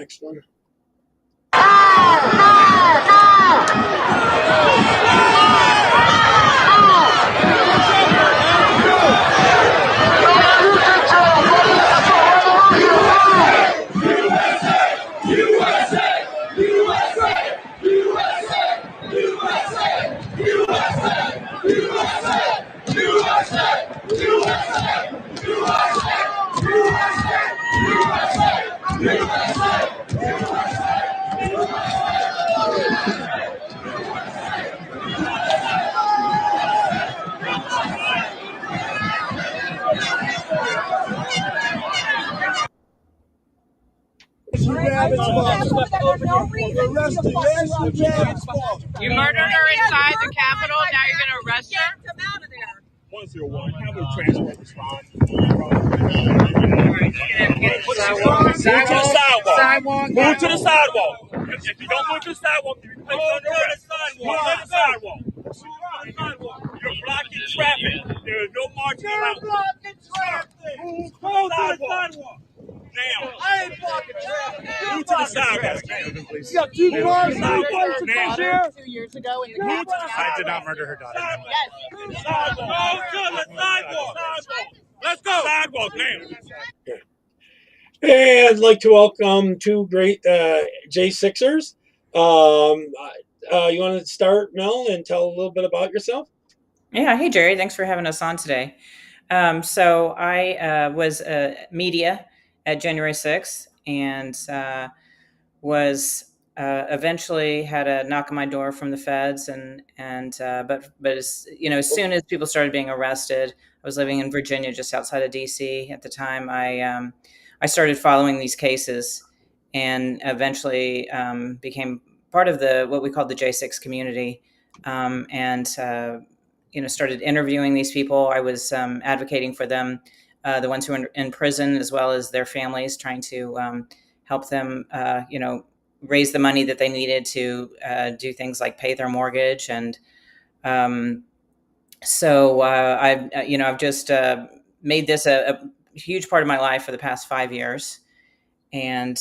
next one. You murdered her inside the Capitol. Now you're going to arrest her? Come out of there. 101. Capital Transport response. Move to the sidewalk. If you don't move to the sidewalk, you're placed under arrest. Move to the sidewalk. You're blocking traffic. There is no marching allowed. Move to the sidewalk. Now. I ain't blocking traffic. Move to the sidewalk. You got two cars now. 2 years ago in the I did not murder her daughter. Yes. Sidewalk. Go to the sidewalk. Let's go. Sidewalk now. Hey, I'd like to welcome two great J6ers. You want to start, Mel, and tell a little bit about yourself? Yeah. Hey, Jerry. Thanks for having us on today. So I was media at January 6th and was eventually had a knock on my door from the feds, but as soon as people started being arrested, I was living in Virginia, just outside of DC at the time. I started following these cases, and eventually became part of what we called the J6 community, and started interviewing these people. I was advocating for them, the ones who are in prison, as well as their families, trying to help them, raise the money that they needed to do things like pay their mortgage. And so I've just made this a huge part of my life for the past 5 years. And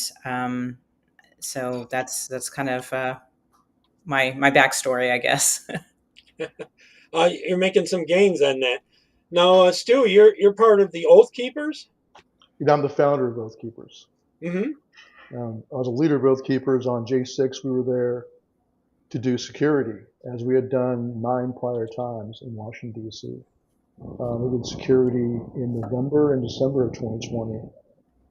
so that's kind of my backstory, I guess. You're making some gains on that. Now, Stu, you're part of the Oath Keepers? I'm the founder of Oath Keepers. Mm-hmm. I was a leader of Oath Keepers. On J6, we were there to do security, as we had done 9 prior times in Washington, D.C. We did security in November and December of 2020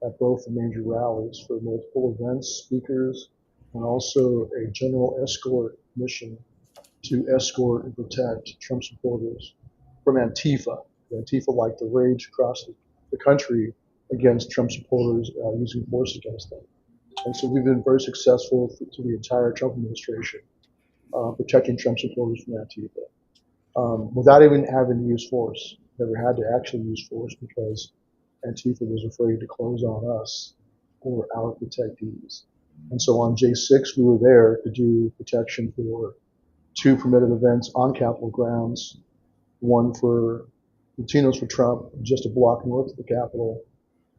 at both the major rallies for multiple events, speakers, and also a general escort mission to escort and protect Trump supporters from Antifa. Antifa like to rage across the country against Trump supporters using force against them. And so we've been very successful through the entire Trump administration protecting Trump supporters from Antifa without even having to use force. Never had to actually use force because Antifa was afraid to close on us or our protectees. And so on J6, we were there to do protection for 2 permitted events on Capitol grounds, one for Latinos for Trump, just a block north of the Capitol,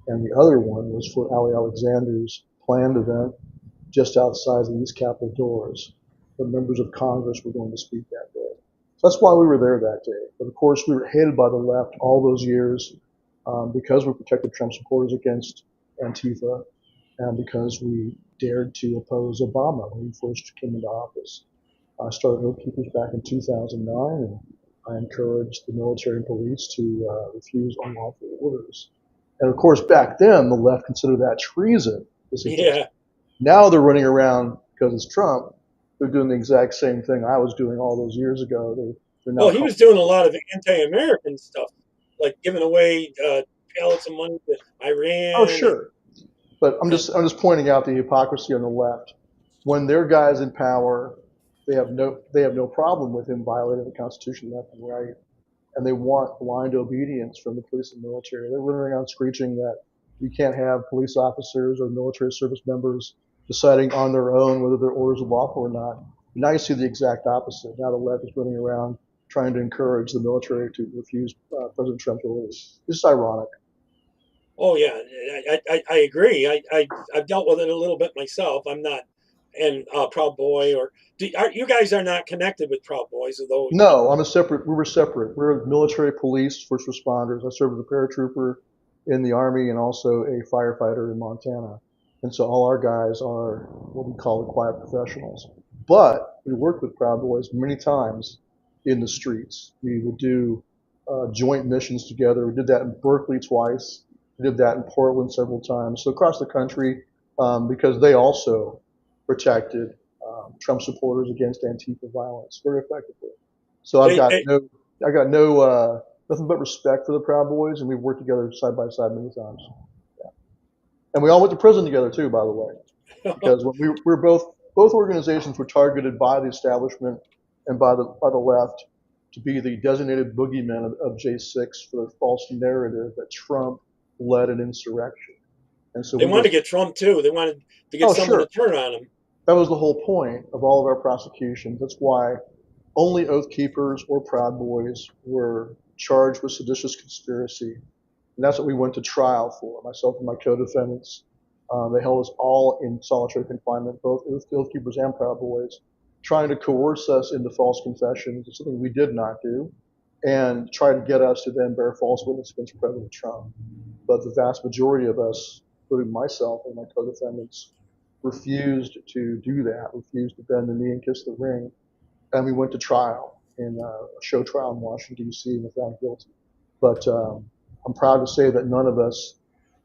and the other one was for Ali Alexander's planned event just outside the East Capitol doors. The members of Congress were going to speak that day. So that's why we were there that day. But of course, we were hated by the left all those years because we protected Trump supporters against Antifa and because we dared to oppose Obama when he first came into office. I started Oath Keepers back in 2009, and I encouraged the military and police to refuse unlawful orders. And of course, back then, the left considered that treason. Yeah. Now they're running around because it's Trump. They're doing the exact same thing I was doing all those years ago. They're now he was doing a lot of anti-American stuff, like giving away pallets of money to Iran. Oh, sure. But I'm just pointing out the hypocrisy on the left. When their guy's in power, they have no problem with him violating the Constitution left and right, and they want blind obedience from the police and military. They're running around screeching that you can't have police officers or military service members deciding on their own whether their orders are lawful or not. Now you see the exact opposite. Now the left is running around trying to encourage the military to refuse President Trump's orders. This is ironic. Oh yeah, I agree. I've dealt with it a little bit myself. I'm not in Proud Boy you guys are not connected with Proud Boys, although No, we were separate. We were military police, first responders. I served as a paratrooper in the Army and also a firefighter in Montana. And so all our guys are what we call the quiet professionals. But we worked with Proud Boys many times in the streets. We would do joint missions together. We did that in Berkeley twice. We did that in Portland several times. So across the country, because they also protected Trump supporters against Antifa violence very effectively. So Hey, hey, I got no nothing but respect for the Proud Boys, and we've worked together side by side many times. Yeah. And we all went to prison together too, by the way, because when we were both organizations were targeted by the establishment and by the left to be the designated boogeymen of J6 for the false narrative that Trump led an insurrection. And so they wanted to get Trump too. They wanted to get someone sure. to turn on him. That was the whole point of all of our prosecutions. That's why only Oath Keepers or Proud Boys were charged with seditious conspiracy. And that's what we went to trial for, myself and my co-defendants. They held us all in solitary confinement, both Oath Keepers and Proud Boys, trying to coerce us into false confessions, something we did not do, and try to get us to then bear false witness against President Trump. But the vast majority of us, including myself and my co-defendants, refused to do that, refused to bend the knee and kiss the ring. And we went to trial in a show trial in Washington, D.C., and were found guilty. But I'm proud to say that none of us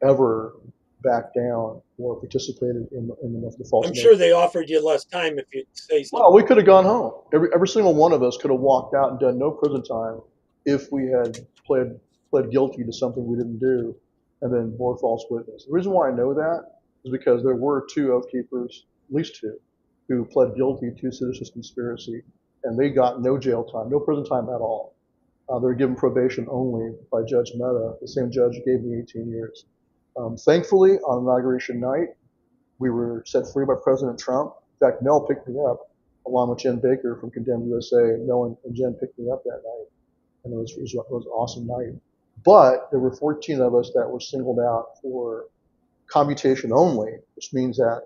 ever backed down or participated in the false. I'm sure they offered you less time if you say something. Well, we could have gone home. Every single one of us could have walked out and done no prison time if we had pled guilty to something we didn't do and then bore false witness. The reason why I know that is because there were 2 Oath Keepers, at least 2, who pled guilty to seditious conspiracy, and they got no jail time, no prison time at all. They were given probation only by Judge Mehta, the same judge who gave me 18 years. Thankfully, on inauguration night, we were set free by President Trump. In fact, Mel picked me up, along with Jen Baker from Condemned USA. Mel and Jen picked me up that night, and it was an awesome night. But there were 14 of us that were singled out for commutation only, which means that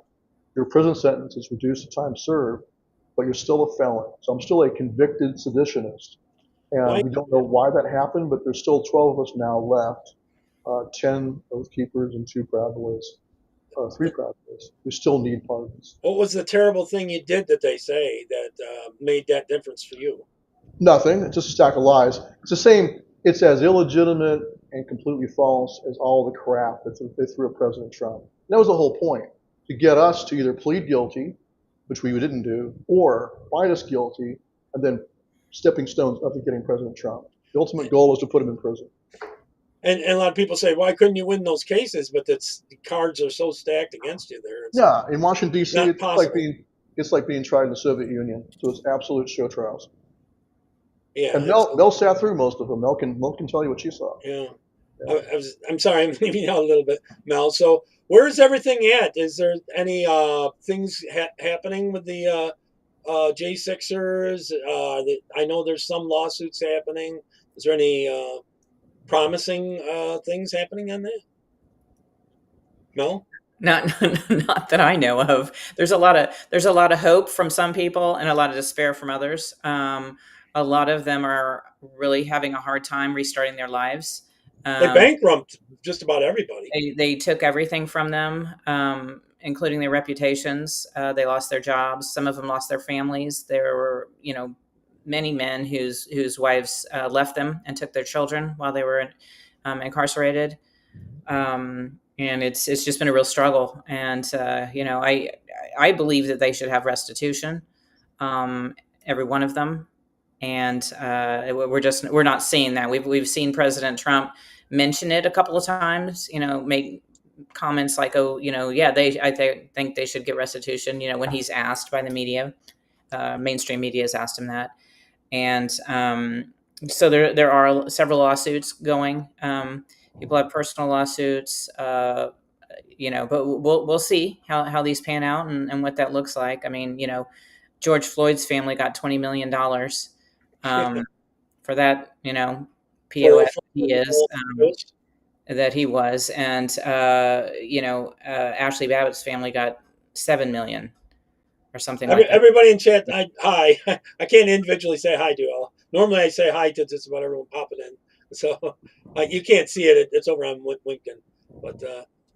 your prison sentence is reduced to time served, but you're still a felon. So I'm still a convicted seditionist. And we don't know why that happened, but there's still 12 of us now left, 10 Oath Keepers and 2 Proud Boys, 3 Proud Boys. We still need pardons. What was the terrible thing you did that they say that made that difference for you? Nothing. It's just a stack of lies. It's the same. It's as illegitimate and completely false as all the crap that they threw at President Trump. And that was the whole point, to get us to either plead guilty, which we didn't do, or find us guilty, and then stepping stones up to getting President Trump. The ultimate goal was to put him in prison. And a lot of people say, why couldn't you win those cases? But the cards are so stacked against you there. Yeah, in Washington, D.C., it's like being tried in the Soviet Union. So it's absolute show trials. Yeah, and Mel sat through most of them. Mel can tell you what she saw. Yeah. I'm sorry, I'm leaving you out a little bit, Mel. So where's everything at? Is there any things happening with the J6ers? I know there's some lawsuits happening. Is there any promising things happening on that? No? Not that I know of. There's a lot of hope from some people and a lot of despair from others. A lot of them are really having a hard time restarting their lives. They bankrupt just about everybody. They took everything from them, including their reputations. They lost their jobs. Some of them lost their families. There were, many men whose wives left them and took their children while they were incarcerated. And it's just been a real struggle. And I believe that they should have restitution, every one of them. And we're not seeing that. We've seen President Trump mention it a couple of times. Make comments like, "Oh, I think they should get restitution." When he's asked by the media, mainstream media has asked him that, and so there are several lawsuits going. People have personal lawsuits, but we'll see how these pan out and what that looks like. I mean, George Floyd's family got $20 million. For that, POS he is. that he was, and Ashley Babbitt's family got 7 million or something like that. Everybody in chat, hi. I can't individually say hi to all. Normally I say hi to just about everyone popping in. So you can't see it. It's over on LinkedIn. But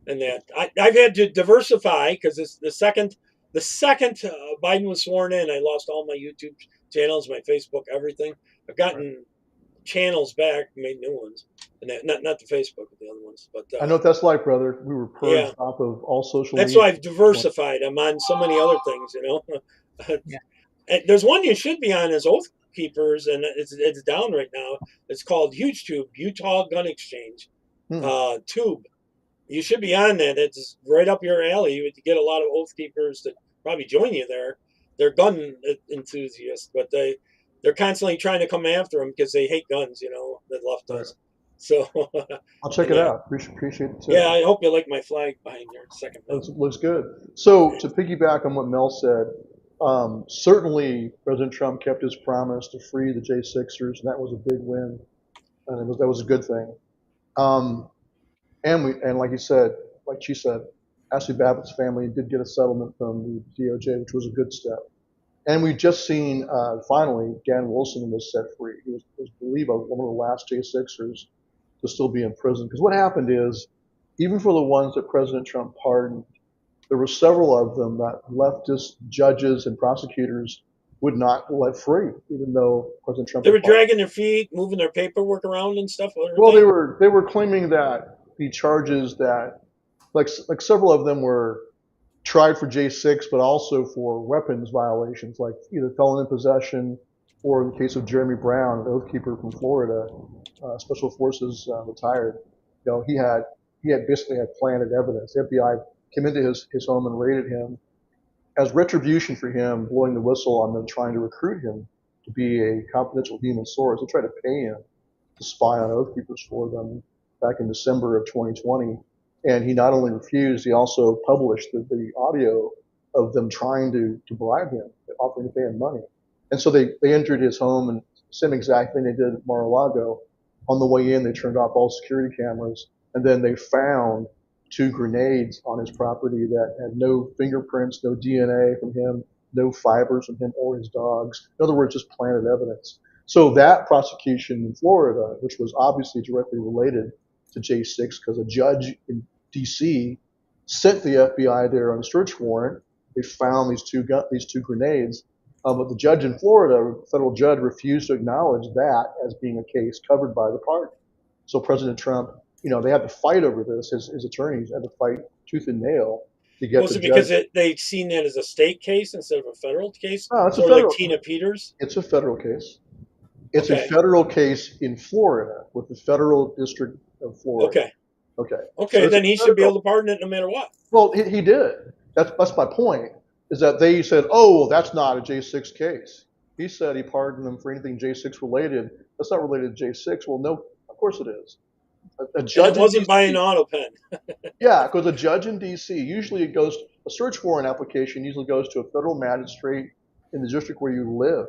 and that I've had to diversify because it's the second Biden was sworn in, I lost all my YouTube channels, my Facebook, everything. I've gotten channels back, made new ones, and not the Facebook, but the other ones. But I know what that's like, brother. We were purged off of all social that's media. why I've diversified. I'm on so many other things, Yeah. And there's one you should be on as Oath Keepers, and it's down right now. It's called HugeTube, Utah Gun Exchange Tube. You should be on that. It's right up your alley. You would get a lot of Oath Keepers that probably join you there. They're gun enthusiasts, but they're constantly trying to come after them because they hate guns, the left does. So I'll check it out. Appreciate it too. yeah, I hope you like my flag behind your second. Looks good. So to piggyback on what Mel said, certainly President Trump kept his promise to free the J6ers, and that was a big win, and that was a good thing. And like she said, Ashley Babbitt's family did get a settlement from the DOJ, which was a good step. And we've just seen, finally, Dan Wilson was set free. He was, I believe, one of the last J6ers to still be in prison. Because what happened is, even for the ones that President Trump pardoned, there were several of them that leftist judges and prosecutors would not let free, even though President Trump. They were dragging their feet, moving their paperwork around and stuff. Well, they were claiming that the charges that, like several of them were tried for J6, but also for weapons violations, like either felon in possession, or in the case of Jeremy Brown, an oath keeper from Florida, Special Forces retired. He basically had planted evidence. The FBI came into his home and raided him as retribution for him blowing the whistle on them trying to recruit him to be a confidential human source. They tried to pay him to spy on oath keepers for them back in December of 2020. And he not only refused, he also published the audio of them trying to bribe him, offering to pay him money. And so they entered his home, and same exact thing they did at Mar-a-Lago. On the way in, they turned off all security cameras, and then they found 2 grenades on his property that had no fingerprints, no DNA from him, no fibers from him or his dogs. In other words, just planted evidence. So that prosecution in Florida, which was obviously directly related to J6, because a judge in D.C. sent the FBI there on a search warrant. They found these two grenades, but the judge in Florida, federal judge, refused to acknowledge that as being a case covered by the pardon. So President Trump, they had to fight over this. His attorneys had to fight tooth and nail to get. Was it because they'd seen that as a state case instead of a federal case? No, it's sort of like Tina Peters. It's a federal case. It's a federal case in Florida with the Federal District of Florida. Okay. So then he should be able to pardon it no matter what. Well, he did. That's my point. Is that they said, oh, well, that's not a J6 case. He said he pardoned them for anything J6 related. That's not related to J6. Well, no, of course it is. A judge. And it wasn't by an auto pen. Yeah, because a judge in D.C. usually a search warrant application usually goes to a federal magistrate in the district where you live.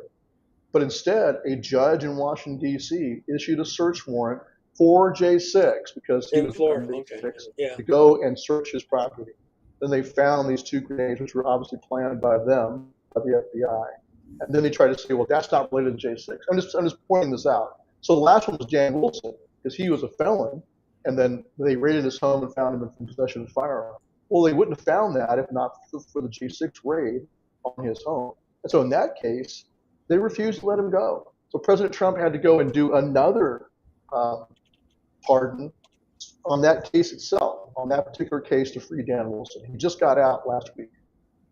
But instead, a judge in Washington, D.C. issued a search warrant for J6 because he was to go and search his property. Then they found these 2 grenades, which were obviously planted by them, by the FBI. And then they tried to say, well, that's not related to J6. I'm just pointing this out. So the last one was Dan Wilson, because he was a felon, and then they raided his home and found him in possession of a firearm. Well, they wouldn't have found that if not for the J6 raid on his home. And so in that case, they refused to let him go. So President Trump had to go and do another pardon on that case itself, on that particular case to free Dan Wilson. He just got out last week.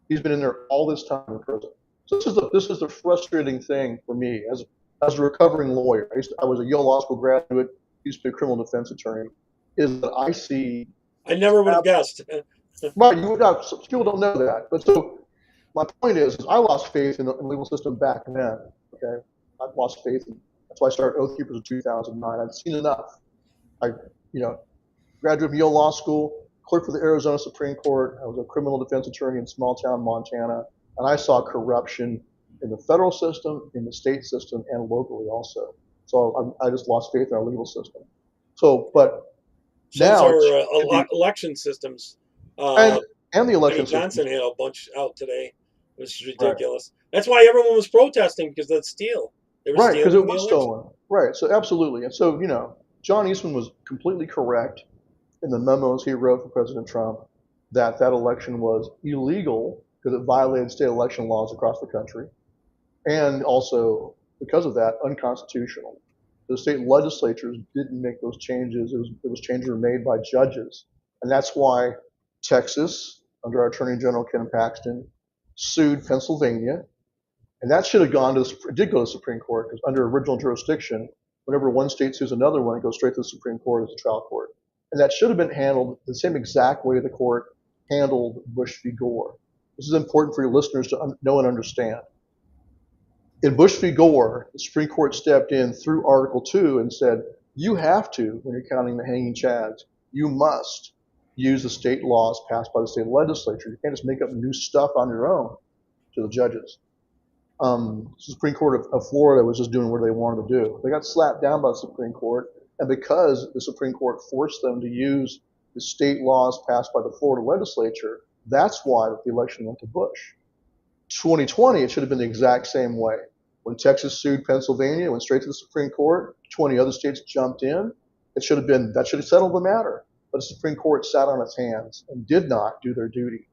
He's been in there all this time in prison. So this is the frustrating thing for me as a recovering lawyer. I was a Yale Law School graduate, used to be a criminal defense attorney, is that I see. I never would have guessed. Right, people don't know that. But so my point is I lost faith in the legal system back then. Okay, I've lost faith. That's why I started Oath Keepers in 2009. I'd seen enough. I graduate from Yale Law School, clerked for the Arizona Supreme Court. I was a criminal defense attorney in small town Montana, and I saw corruption in the federal system, in the state system, and locally also. So I just lost faith in our legal system. So, but Shows Now our it should be, election systems. and, and the Benny election Johnson systems, had a bunch out today, which is right? ridiculous. That's why everyone was protesting, because of the steal. They were Right, because stealing it the was election. stolen. Right, so absolutely. And so, John Eastman was completely correct in the memos he wrote for President Trump that that election was illegal because it violated state election laws across the country, and also because of that, unconstitutional. The state legislatures didn't make those changes. It was changes were made by judges, and that's why Texas, under our Attorney General Ken Paxton, sued Pennsylvania, and that should have gone to it did go to the Supreme Court because under original jurisdiction, whenever one state sues another one, it goes straight to the Supreme Court as a trial court. And that should have been handled the same exact way the court handled Bush v. Gore. This is important for your listeners to know and understand. In Bush v. Gore, the Supreme Court stepped in through Article 2 and said, you have to, when you're counting the hanging chads, you must use the state laws passed by the state legislature. You can't just make up new stuff on your own to the judges. The Supreme Court of Florida was just doing what they wanted to do. They got slapped down by the Supreme Court, and because the Supreme Court forced them to use the state laws passed by the Florida legislature, that's why the election went to Bush. 2020, it should have been the exact same way. When Texas sued Pennsylvania, it went straight to the Supreme Court. 20 other states jumped in. That should have settled the matter. But the Supreme Court sat on its hands and did not do their duty.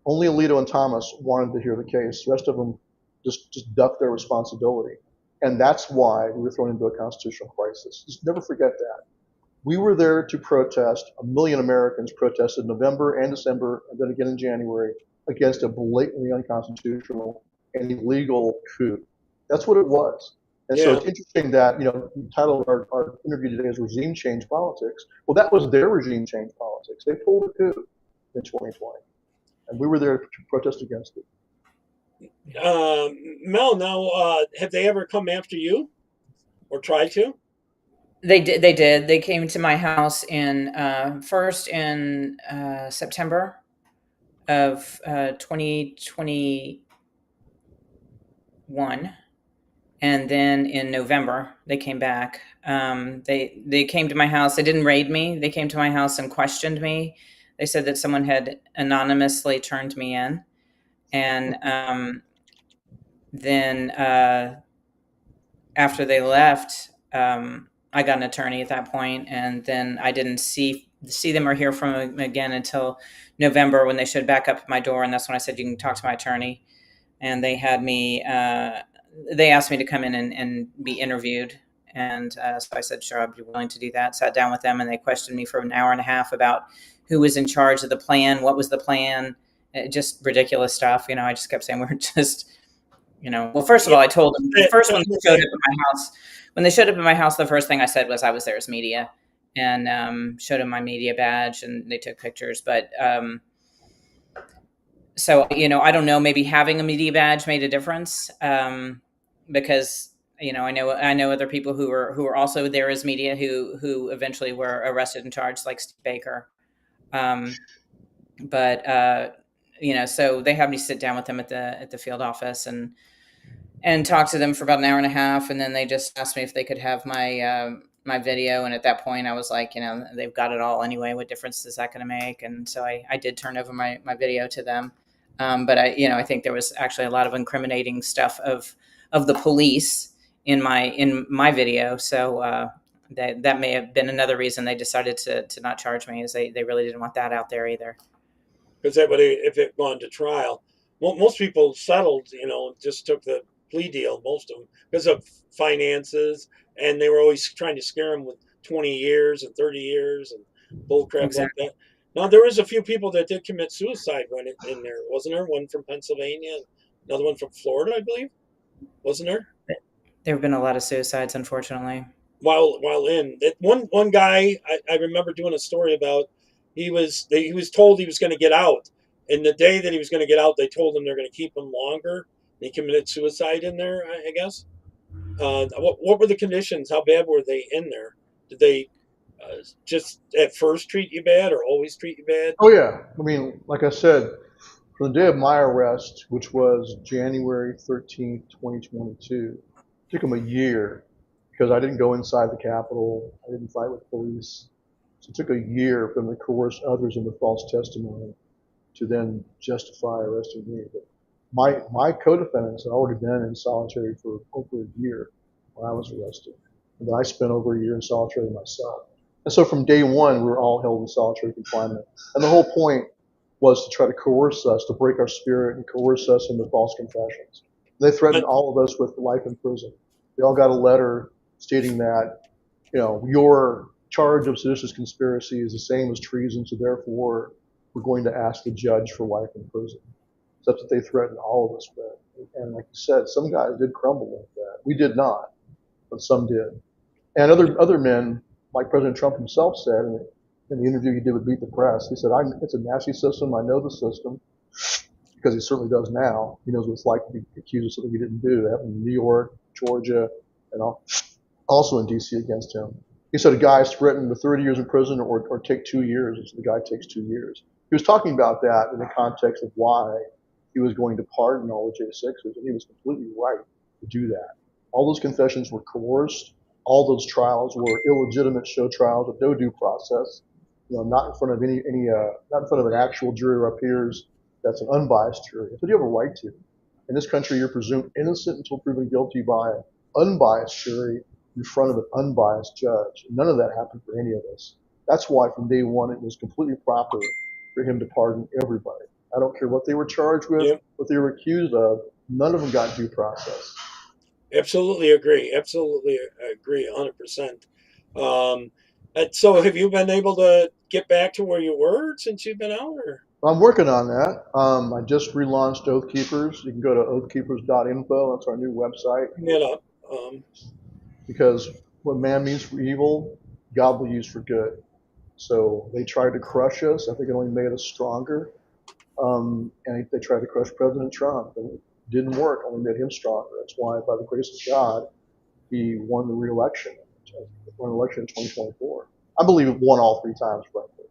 Only Alito and Thomas wanted to hear the case. The rest of them just ducked their responsibility. And that's why we were thrown into a constitutional crisis. Just never forget that. We were there to protest. 1 million Americans protested in November and December, and then again in January, against a blatantly unconstitutional and illegal coup. That's what it was. And so it's interesting that, the title of our interview today is Regime Change Politics. Well, that was their regime change politics. They pulled a coup in 2020, and we were there to protest against it. Mel, now, have they ever come after you or tried to? They did. They came to my house first in September of 2021, and then in November they came back. They came to my house. They didn't raid me. They came to my house and questioned me. They said that someone had anonymously turned me in, and then after they left, I got an attorney at that point, and then I didn't see them or hear from them again until November, when they showed back up at my door, and that's when I said, you can talk to my attorney. And they had me, they asked me to come in and be interviewed, and so I said, sure, I'd be willing to do that. Sat down with them, and they questioned me for an hour and a half about who was in charge of the plan, what was the plan, just ridiculous stuff. I just kept saying, we're just, well, first of all, I told them the first one showed up at my house. When they showed up at my house, the first thing I said was I was there as media, and showed them my media badge, and they took pictures. But so, I don't know, maybe having a media badge made a difference, because, I know other people who were also there as media who eventually were arrested and charged, like Steve Baker. But so they had me sit down with them at the field office and talk to them for about an hour and a half, and then they just asked me if they could have my my video. And at that point, I was like, they've got it all anyway. What difference is that going to make? And so I did turn over my video to them. But I think there was actually a lot of incriminating stuff of the police in my video. So that may have been another reason they decided to not charge me, is they really didn't want that out there either. Because that would, if it gone to trial, most people settled, just took the plea deal, most of them, because of finances, and they were always trying to scare them with 20 years and 30 years and bullcrap Exactly. like that. Now, there was a few people that did commit suicide when in there, wasn't there? One from Pennsylvania, another one from Florida, I believe, wasn't there? There have been a lot of suicides, unfortunately. While in that one guy, I remember doing a story about, he was told he was going to get out, and the day that he was going to get out, they told him they're going to keep him longer. He committed suicide in there, I guess. What were the conditions? How bad were they in there? Did they just at first treat you bad, or always treat you bad? Oh yeah, I mean, like I said, from the day of my arrest, which was January 13th, 2022, it took them a year, because I didn't go inside the Capitol, I didn't fight with police. So it took a year for them to coerce others into false testimony to then justify arresting me. But my co-defendants had already been in solitary for over a year when I was arrested. And then I spent over a year in solitary myself. And so from day one, we were all held in solitary confinement. And the whole point was to try to coerce us, to break our spirit and coerce us into false confessions. They threatened all of us with life in prison. They all got a letter stating that, your charge of seditious conspiracy is the same as treason, so therefore we're going to ask the judge for life in prison. That's what they threatened all of us with. And like you said, some guys did crumble like that. We did not, but some did. And other men, like President Trump himself said in the interview he did with Beat the Press, he said, it's a nasty system. I know the system, because he certainly does now. He knows what it's like to be accused of something he didn't do. That happened in New York, Georgia, and also in D.C. against him. He said a guy is threatened with 30 years in prison or take 2 years, and so the guy takes 2 years. He was talking about that in the context of why he was going to pardon all the J6ers, and he was completely right to do that. All those confessions were coerced. All those trials were illegitimate show trials with no due process. Not in front of not in front of an actual jury or our peers. That's an unbiased jury. That's what you have a right to. In this country, you're presumed innocent until proven guilty by an unbiased jury in front of an unbiased judge. None of that happened for any of us. That's why from day one it was completely proper for him to pardon everybody. I don't care what they were charged with, Yep. what they were accused of. None of them got due process. Absolutely agree. Absolutely agree 100%. And so have you been able to get back to where you were since you've been out? Or? I'm working on that. I just relaunched Oath Keepers. You can go to oathkeepers.info. That's our new website. Bring it up. Because what man means for evil, God will use for good. So they tried to crush us. I think it only made us stronger. And they tried to crush President Trump. And it didn't work, only made him stronger. That's why, by the grace of God, he won the re-election. Won the election in 2024. I believe it won all 3 times, frankly.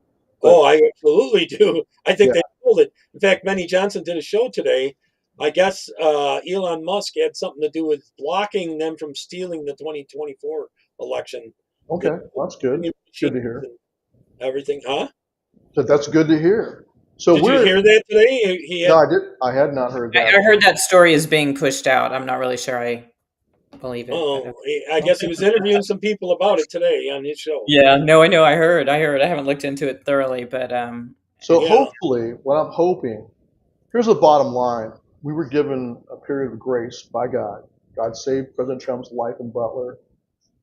Oh, I absolutely do. I think Yeah. they pulled it. In fact, Benny Johnson did a show today. I guess Elon Musk had something to do with blocking them from stealing the 2024 election. Okay, well, that's good. Good to hear. Everything, huh? So that's good to hear. So Did you hear that today? No, I did. I had not heard that. I heard that story is being pushed out. I'm not really sure I believe it. Oh, I guess he was interviewing some people about it today on his show. Yeah, no, I know. I heard. I haven't looked into it thoroughly, but So Yeah. hopefully, what I'm hoping, here's the bottom line: we were given a period of grace by God. God saved President Trump's life in Butler.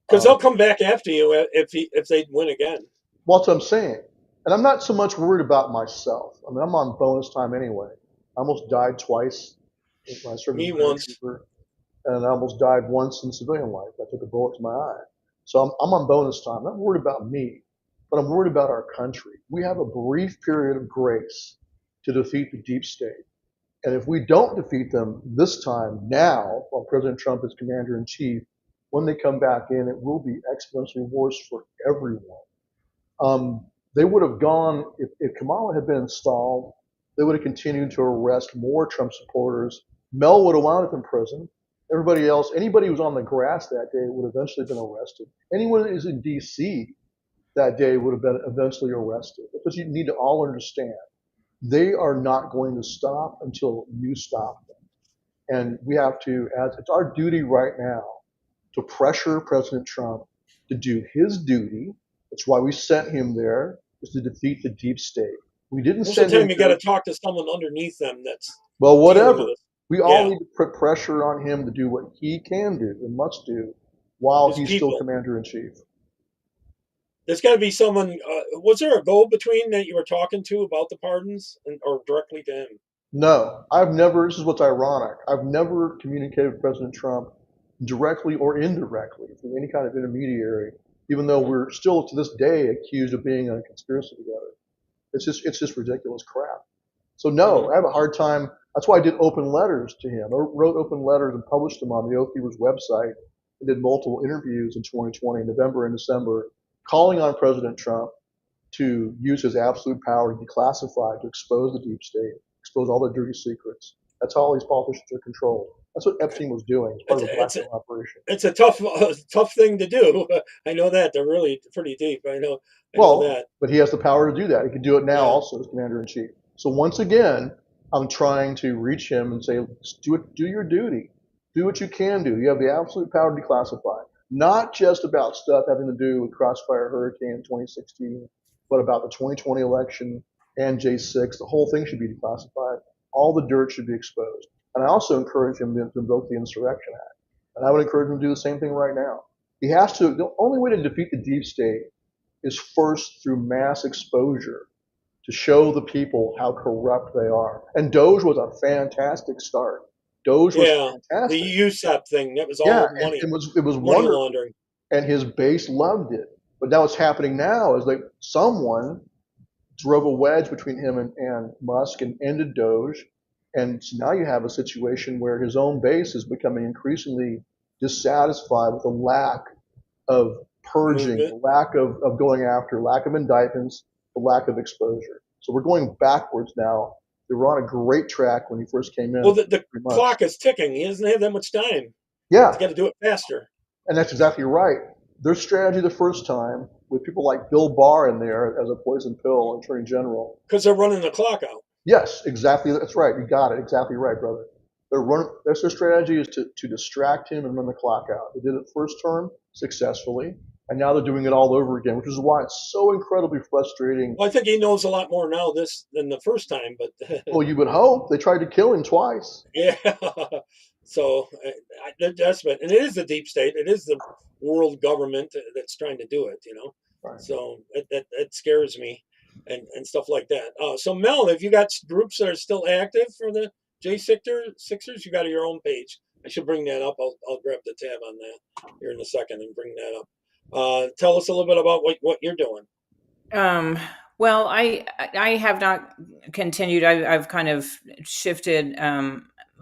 Because they'll come back after you if they win again. Well, that's what I'm saying. And I'm not so much worried about myself. I mean, I'm on bonus time anyway. I almost died twice when I served Me as a once. paratrooper, and I almost died once in civilian life. I took a bullet to my eye. So I'm on bonus time. I'm not worried about me, but I'm worried about our country. We have a brief period of grace to defeat the deep state. And if we don't defeat them this time, now, while President Trump is commander in chief, when they come back in, it will be exponentially worse for everyone. They would have gone, if Kamala had been installed, they would have continued to arrest more Trump supporters. Mel would have wound up in prison. Everybody else, anybody who was on the grass that day would have eventually been arrested. Anyone that is in D.C. that day would have been eventually arrested. Because you need to all understand, they are not going to stop until you stop them. And we have to, it's our duty right now to pressure President Trump to do his duty. That's why we sent him there, is to defeat the deep state. We didn't Most of send the time, him you got to talk to someone underneath them. That's well, dealing whatever. with it. We all Yeah. need to put pressure on him to do what he can do and must do while His he's people. still commander in chief. There's got to be someone. Was there a go-between that you were talking to about the pardons, or directly to him? No, I've never, this is what's ironic, I've never communicated with President Trump directly or indirectly through any kind of intermediary, even though we're still to this day accused of being in a conspiracy together. It's just ridiculous crap. So no, I have a hard time. That's why I did open letters to him. I wrote open letters and published them on the Oath Keepers website. I did multiple interviews in 2020, November and December, calling on President Trump to use his absolute power to declassify, to expose the deep state, expose all their dirty secrets. That's how all these politicians are controlled. That's what Epstein was doing as part of the It's blackmail operation. it's a tough thing to do. I know that they're really pretty deep. I know Well, that. but he has the power to do that. He can do it now Yeah. also as commander in chief. So once again, I'm trying to reach him and say, do your duty. Do what you can do. You have the absolute power to declassify. Not just about stuff having to do with Crossfire Hurricane in 2016, but about the 2020 election and J6. The whole thing should be declassified. All the dirt should be exposed. And I also encourage him to invoke the Insurrection Act. And I would encourage him to do the same thing right now. He has to. The only way to defeat the deep state is first through mass exposure to show the people how corrupt they are. And Doge was a fantastic start. Doge was Yeah, fantastic. the USAP thing, that was all Yeah, money, it was money wonderful, laundering. and his base loved it. But now what's happening now is like someone drove a wedge between him and Musk and ended Doge, and so now you have a situation where his own base is becoming increasingly dissatisfied with the lack of purging, Movement. the lack of going after, lack of indictments, the lack of exposure. So we're going backwards now. They were on a great track when he first came in. Well, the 3 months. clock is ticking. He doesn't have that much time. Yeah, He's got to do it faster. and that's exactly right. Their strategy the first time, with people like Bill Barr in there as a poison pill attorney general. Because they're running the clock out. Yes, exactly. That's right. You got it. Exactly right, brother. That's their strategy, is to distract him and run the clock out. They did it first term successfully, and now they're doing it all over again, which is why it's so incredibly frustrating. Well, I think he knows a lot more now than the first time, but Well, you would hope. They tried to kill him twice. yeah. So that's been, and it is the deep state. It is the world government that's trying to do it. Right. So it scares me, and stuff like that. So Mel, have you got groups that are still active for the Sixers? You got your own page. I should bring that up. I'll grab the tab on that here in a second and bring that up. Tell us a little bit about what you're doing. Well, I have not continued. I've kind of shifted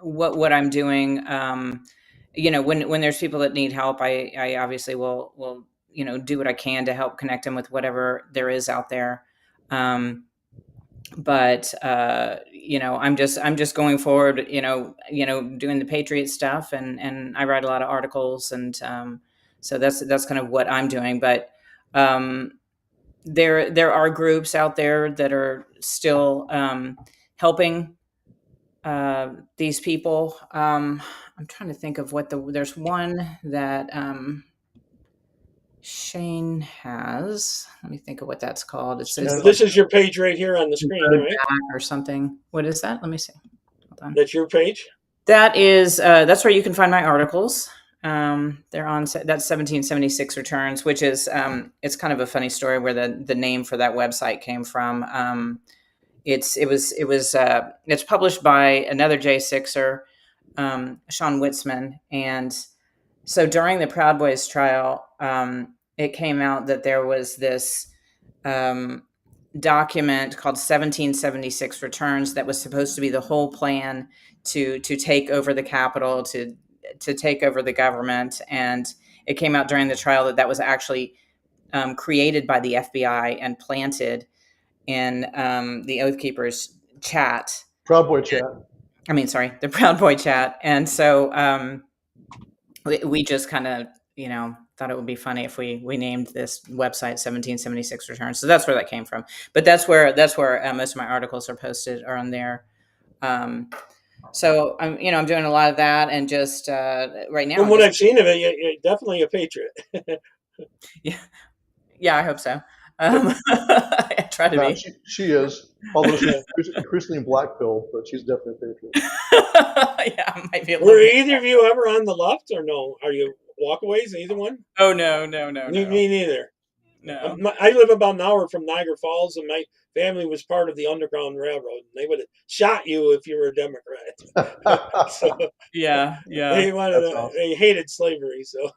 what I'm doing. When there's people that need help, I obviously will do what I can to help connect them with whatever there is out there. But I'm just going forward, doing the Patriot stuff, and I write a lot of articles, and so that's kind of what I'm doing. But there are groups out there that are still helping these people. I'm trying to think of there's one that Shane has. Let me think of what that's called. It says This is your page right here on the screen, right? or something. What is that? Let me see. Hold on. That's your page? That is that's where you can find my articles. They're on that's 1776 returns, which is it's kind of a funny story where the name for that website came from. It's published by another J6er, Sean Witzman, and so during the Proud Boys trial, it came out that there was this document called 1776 returns that was supposed to be the whole plan to take over the Capitol, to take over the government. And it came out during the trial that was actually created by the FBI and planted in the Oath Keepers chat. Proud Boy chat. The Proud Boy chat. And so we just kind of, thought it would be funny if we named this website 1776 Returns. So that's where that came from. But that's where most of my articles are posted, are on there. So I'm doing a lot of that, and just right now. From what I've seen of it, you're definitely a patriot. Yeah, I hope so. I try to be. She is, although she's increasingly black-pilled, but she's definitely a patriot. Yeah, I might be a Were little bit. either of you ever on the left, or no? Are you walkaways, either one? Oh, no. Me neither. No. I live about an hour from Niagara Falls, and my family was part of the Underground Railroad. They would have shot you if you were a Democrat. So Yeah. they hated slavery. So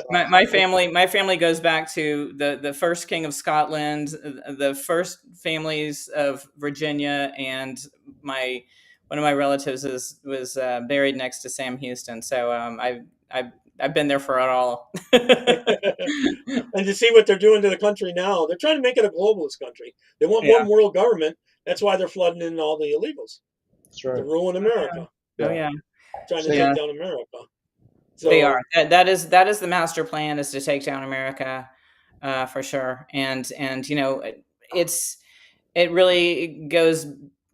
My family goes back to the first king of Scotland, the first families of Virginia, and one of my relatives was buried next to Sam Houston. So I've been there for it all. and to see what they're doing to the country now, they're trying to make it a globalist country. They want one world government. That's why they're flooding in all the illegals That's right. to ruin America. Oh yeah. trying to Same. take down America. So They are. That is the master plan, is to take down America, for sure. And it really goes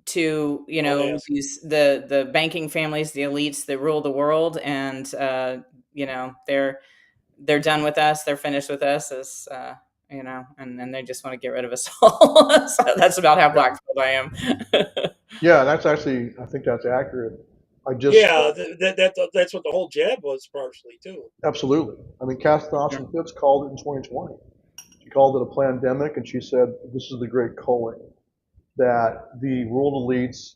to yes. the banking families, the elites that rule the world, and they're done with us. They're finished with us, as and they just want to get rid of us all. So that's about how black-pilled I am. Yeah, that's actually, I think that's accurate. I just, Yeah, that's what the whole jab was partially too. absolutely. I mean, Kath Thompson Fitz called it in 2020. She called it a pandemic, and she said, this is the great culling, that the world elites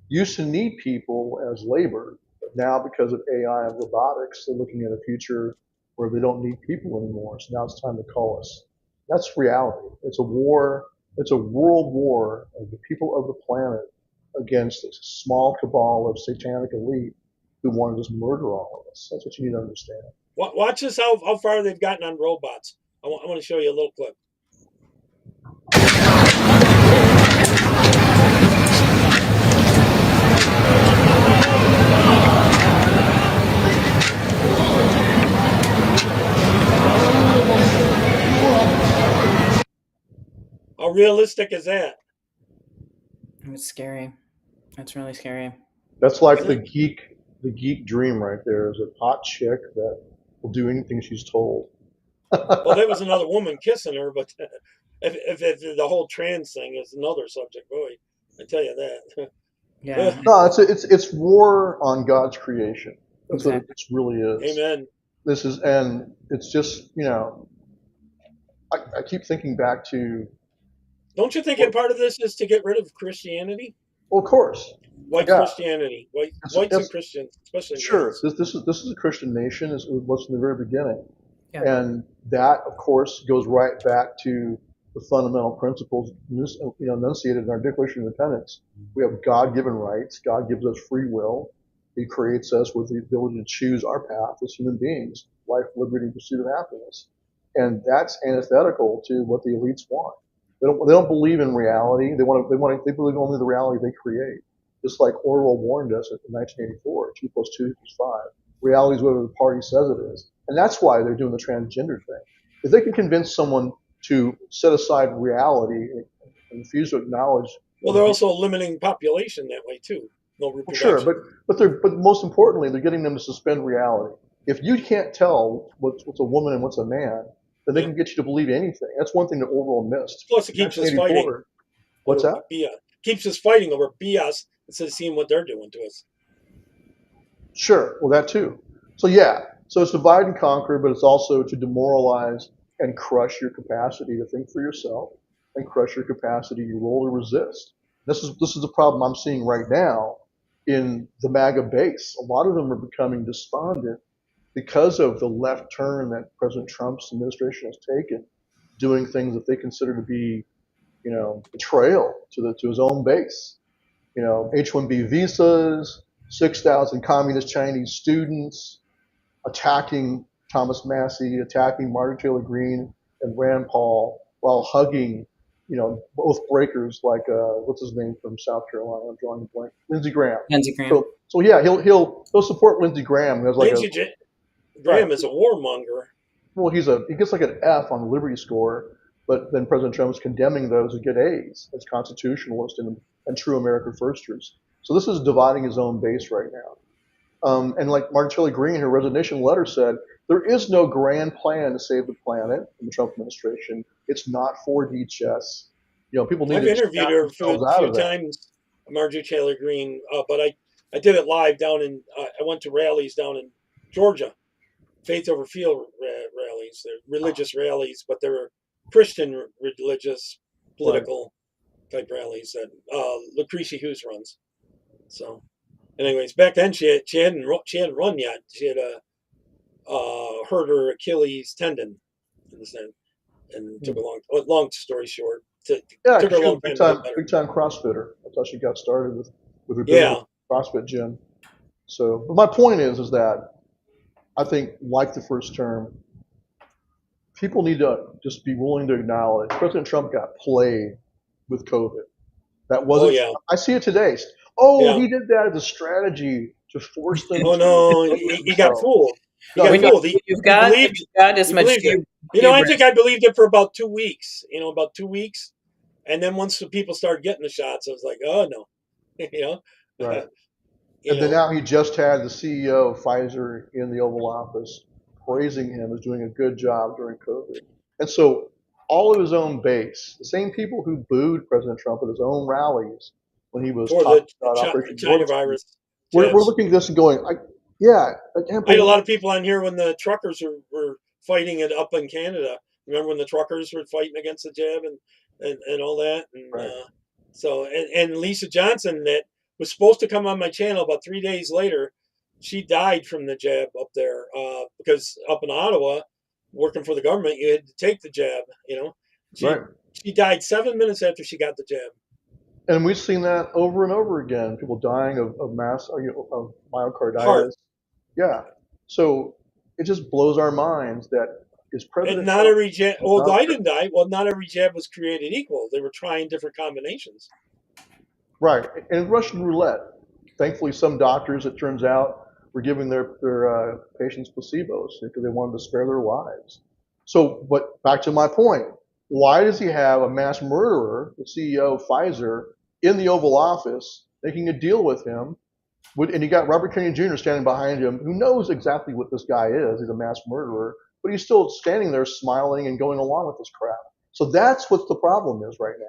used to need people as labor, but now because of AI and robotics, they're looking at a future where they don't need people anymore. So now it's time to cull us. That's reality. It's a war. It's a world war of the people of the planet against a small cabal of satanic elite who want to just murder all of us. That's what you need to understand. Watch this, how far they've gotten on robots. I want to show you a little clip. How realistic is that? It's scary. That's really scary. That's like Isn't the geek dream right there, is a hot chick that will do anything she's told. Well, there was another woman kissing her, but if the whole trans thing is another subject, boy, I tell you that. Yeah. No, it's war on God's creation. That's what Exactly. it really is. Amen. This is, and it's just, I keep thinking back to, Don't you think a part of this is to get rid of Christianity? well, of course, White Yeah. Christianity, whites It's- and Christians, especially sure. gays. This is a Christian nation. It was from the very beginning, Yeah. and that, of course, goes right back to the fundamental principles, enunciated in our Declaration of Independence. We have God-given rights. God gives us free will. He creates us with the ability to choose our path as human beings: life, liberty, and pursuit of happiness. And that's antithetical to what the elites want. They don't believe in reality. They believe only the reality they create. Just like Orwell warned us in 1984, 2 + 2 = 5. Reality is whatever the party says it is. And that's why they're doing the transgender thing. If they can convince someone to set aside reality and refuse to acknowledge. Well, they're also limiting population that way too. No Well, reproduction. sure, but most importantly, they're getting them to suspend reality. If you can't tell what's a woman and what's a man, then they can get you to believe anything. That's one thing that Orwell missed. Plus, it keeps us 1984. fighting. What's over that? BS. Keeps us fighting over BS instead of seeing what they're doing to us. Sure. Well, that too. So yeah. So it's divide and conquer, but it's also to demoralize and crush your capacity to think for yourself, and crush your capacity, your role to resist. This is the problem I'm seeing right now in the MAGA base. A lot of them are becoming despondent because of the left turn that President Trump's administration has taken, doing things that they consider to be, betrayal to his own base. H-1B visas, 6,000 communist Chinese students, attacking Thomas Massey, attacking Marjorie Taylor Greene and Rand Paul, while hugging, both breakers like what's his name from South Carolina? I'm drawing a blank. Lindsey Graham. Lindsey Graham. So yeah, he'll support Lindsey Graham. Who has Lindsey Graham is a warmonger. Well, he gets like an F on the Liberty score, but then President Trump is condemning those who get A's as constitutionalists and true America firsters. So this is dividing his own base right now. And like Marjorie Taylor Greene, her resignation letter said, there is no grand plan to save the planet in the Trump administration. It's not 4D chess. People need I've to interviewed her a few times, Marjorie Taylor Greene, but I did it live down in. I went to rallies down in Georgia, Faith Over Field rallies. They're religious rallies, but they were Christian religious political type rallies that Lucretia Hughes runs. So, anyways, back then she hadn't run yet. She had hurt her Achilles tendon, and took a long story short. Took her a long time. Big time CrossFitter. That's how she got started with her CrossFit gym. So, but my point is that I think, like the first term, people need to just be willing to acknowledge President Trump got played with COVID. That wasn't. I see it today. He did that as a strategy to force them Oh to no, cover he got themselves. fooled. He No, got When fooled. you've got this He much believed it. You know, I think I believed it for about 2 weeks. You know, about 2 weeks, and then once the people started getting the shots, I was like, oh no, you know, right. you And then know. now he just had the CEO of Pfizer in the Oval Office praising him as doing a good job during COVID. And so all of his own base, the same people who booed President Trump at his own rallies when he was For talking the about Operation China Warp Speed, virus we're jabs. looking at this and going, yeah, I can't I had a believe lot of people on here when the truckers were fighting it up in Canada. Remember when the truckers were fighting against the jab and all that? And Right. so, and Lisa Johnson, that was supposed to come on my channel about 3 days later, she died from the jab up there because up in Ottawa, working for the government, you had to take the jab, you know. Right. She died 7 minutes after she got the jab. And we've seen that over and over again, people dying of mass, of myocarditis. Heart. Yeah. So it just blows our minds that is And President not Trump every jab, well, not- Biden died. Well, not every jab was created equal. They were trying different combinations. right. And Russian roulette. Thankfully, some doctors, it turns out, were giving their patients placebos because they wanted to spare their lives. So, but back to my point, why does he have a mass murderer, the CEO of Pfizer, in the Oval Office making a deal with him? And you got Robert Kennedy Jr. standing behind him, who knows exactly what this guy is. He's a mass murderer, but he's still standing there smiling and going along with this crap. So that's what the problem is right now.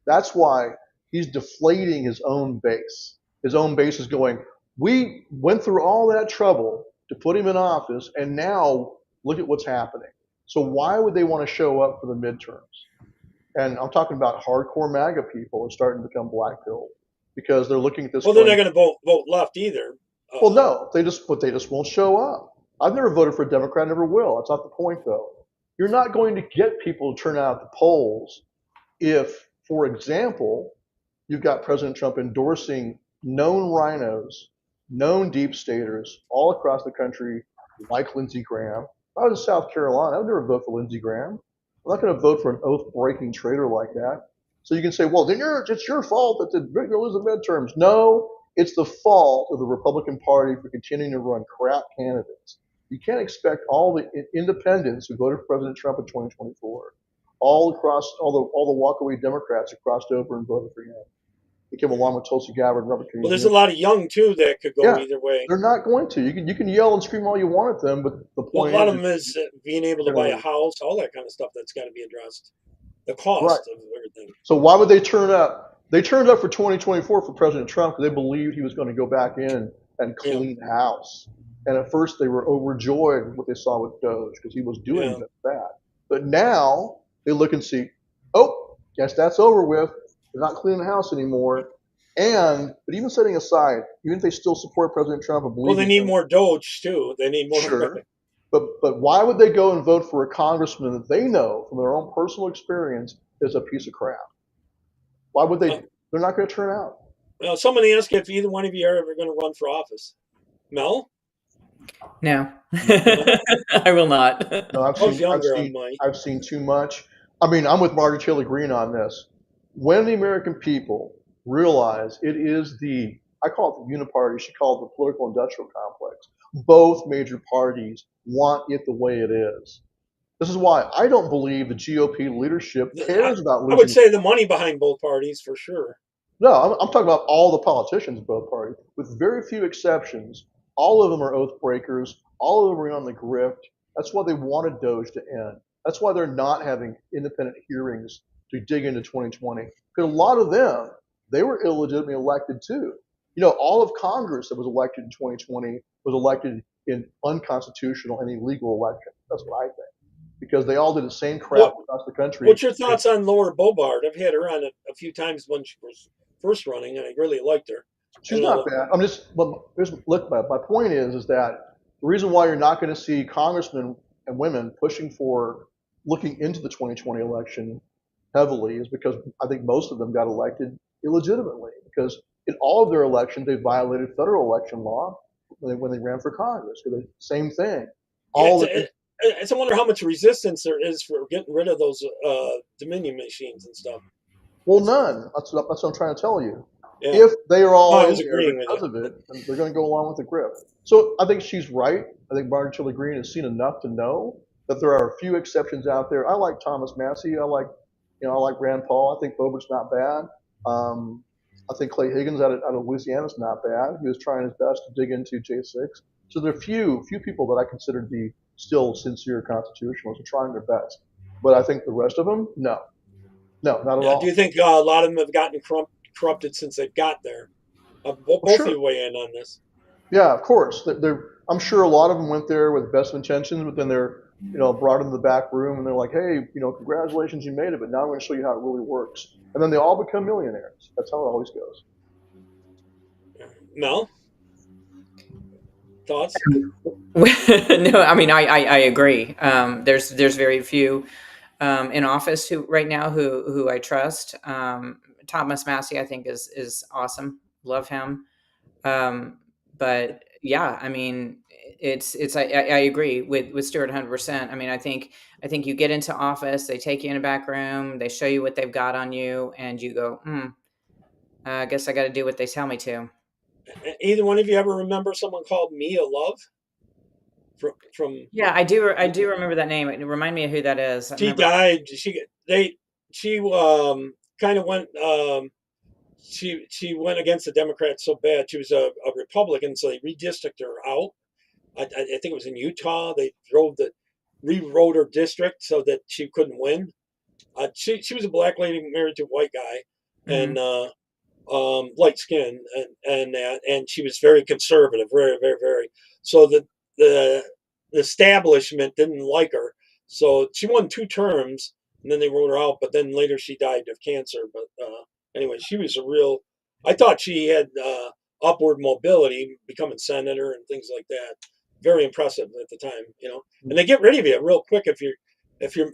That's why he's deflating his own base. His own base is going, we went through all that trouble to put him in office, and now look at what's happening. So why would they want to show up for the midterms? And I'm talking about hardcore MAGA people are starting to become black-pilled because they're looking at this. Well, they're not going to vote left either. Well, no, they just won't show up. I've never voted for a Democrat, never will. That's not the point, though. You're not going to get people to turn out at the polls if, for example, you've got President Trump endorsing known rhinos, known deep staters all across the country, like Lindsey Graham. If I was in South Carolina, I would never vote for Lindsey Graham. I'm not going to vote for an oath-breaking traitor like that. So you can say, well, then it's your fault that they're going to lose the midterms. No, it's the fault of the Republican Party for continuing to run crap candidates. You can't expect all the independents who voted for President Trump in 2024, all the walkaway Democrats who crossed over and voted for him. He came along with Tulsi Gabbard and Robert Kennedy. Well, there's a lot of young too that could go either way. They're not going to. You can yell and scream all you want at them, but the point a lot of them is being able to buy a house, all that kind of stuff that's got to be addressed. The cost of everything. So why would they turn up? They turned up for 2024 for President Trump because they believed he was going to go back in and clean the house. And at first they were overjoyed with what they saw with Doge because he was doing just that. But now they look and see, oh, guess that's over with. They're not cleaning the house anymore. But even setting aside, even if they still support President Trump and believe, well, they need more Doge too. They need more. Sure. But why would they go and vote for a congressman that they know from their own personal experience is a piece of crap? Why would they? They're not going to turn out. Well, somebody asked if either one of you are ever going to run for office. Mel? No, I will not. No, I've seen too much. I mean, I'm with Margaret Taylor Greene on this. When the American people realize it is I call it the uniparty, she called it the political industrial complex. Both major parties want it the way it is. This is why I don't believe the GOP leadership cares about losing. I would say the money behind both parties for sure. No, I'm talking about all the politicians of both parties, with very few exceptions. All of them are oath breakers. All of them are on the grift. That's why they wanted Doge to end. That's why they're not having independent hearings to dig into 2020. Because a lot of them, they were illegitimately elected too. You know, all of Congress that was elected in 2020 was elected in unconstitutional and illegal elections. That's what I think. Because they all did the same crap across the country. What's your thoughts on Laura Boebert? I've had her on a few times when she was first running, and I really liked her. She's not bad. My point is that the reason why you're not going to see congressmen and women pushing for looking into the 2020 election heavily is because I think most of them got elected illegitimately, because in all of their elections they violated federal election law when they ran for Congress. Same thing. It's a wonder how much resistance there is for getting rid of those Dominion machines and stuff. Well, none. That's what I'm trying to tell you. Yeah. If they are all I in was there agreeing with because you. of it, then they're going to go along with the grip. So I think she's right. I think Marjorie Green has seen enough to know that there are a few exceptions out there. I like Thomas Massey. I like Rand Paul. I think Boebert's not bad. I think Clay Higgins out of Louisiana is not bad. He was trying his best to dig into J6. So there are few people that I consider to be still sincere constitutionalists and trying their best. But I think the rest of them, no, not at Now, do you all. think a lot of them have gotten corrupted since they've got there? Both of Sure. you weigh in on this. Yeah, of course. I'm sure a lot of them went there with best of intentions, but then they're, brought into the back room and they're like, hey, congratulations, you made it, but now I'm going to show you how it really works. And then they all become millionaires. That's how it always goes. Mel, thoughts? No, I mean, I agree. There's very few in office right now who I trust. Thomas Massey, I think, is awesome. Love him. But yeah, I mean, I agree with Stuart 100%. I mean, I think you get into office, they take you in a back room, they show you what they've got on you, and you go, I guess I got to do what they tell me to. Either one of you ever remember someone called Mia Love? From Yeah, I do remember that name. Remind me of who that is. I she remember. died. She kind of went. She went against the Democrats so bad. She was a Republican, so they redistricted her out. I think it was in Utah. They rewrote her district so that she couldn't win. She was a black lady married to a white guy, and light skin, and she was very conservative, very, very, very. So the establishment didn't like her. So she won 2 terms, and then they wrote her out. But then later she died of cancer. But anyway, she was a real. I thought she had upward mobility, becoming senator and things like that. Very impressive at the time, And they get rid of you real quick if you're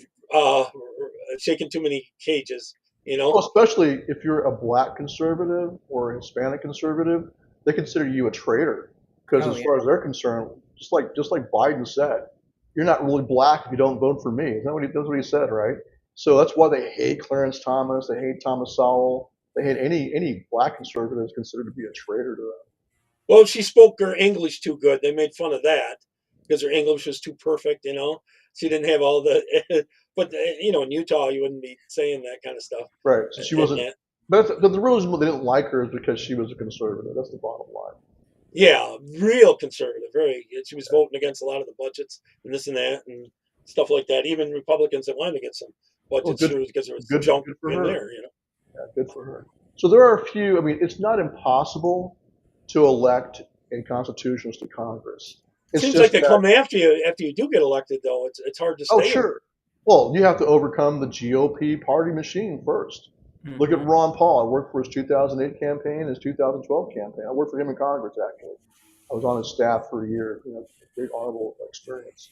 shaking too many cages, Well, especially if you're a black conservative or a Hispanic conservative, they consider you a traitor. Because Oh, as yeah. far as they're concerned, just like Biden said, you're not really black if you don't vote for me. That's what he said, right? So that's why they hate Clarence Thomas. They hate Thomas Sowell. They hate any black conservative is considered to be a traitor to them. Well, she spoke her English too good. They made fun of that because her English was too perfect. She didn't have all the. But in Utah, you wouldn't be saying that kind of stuff. Right. So she wasn't. But the reason they didn't like her is because she was a conservative. That's the bottom line. Yeah, real conservative. Very. She was voting against a lot of the budgets and this and that and stuff like that. Even Republicans that wanted to get some budgets through because there was junk in there. Yeah, good for her. So there are a few. I mean, it's not impossible to elect a constitutionalist to Congress. It seems like they come after you do get elected, though. It's hard to stay. Oh, sure. Well, you have to overcome the GOP party machine first. Mm-hmm. Look at Ron Paul. I worked for his 2008 campaign, his 2012 campaign. I worked for him in Congress, actually. I was on his staff for a year. Great honorable experience.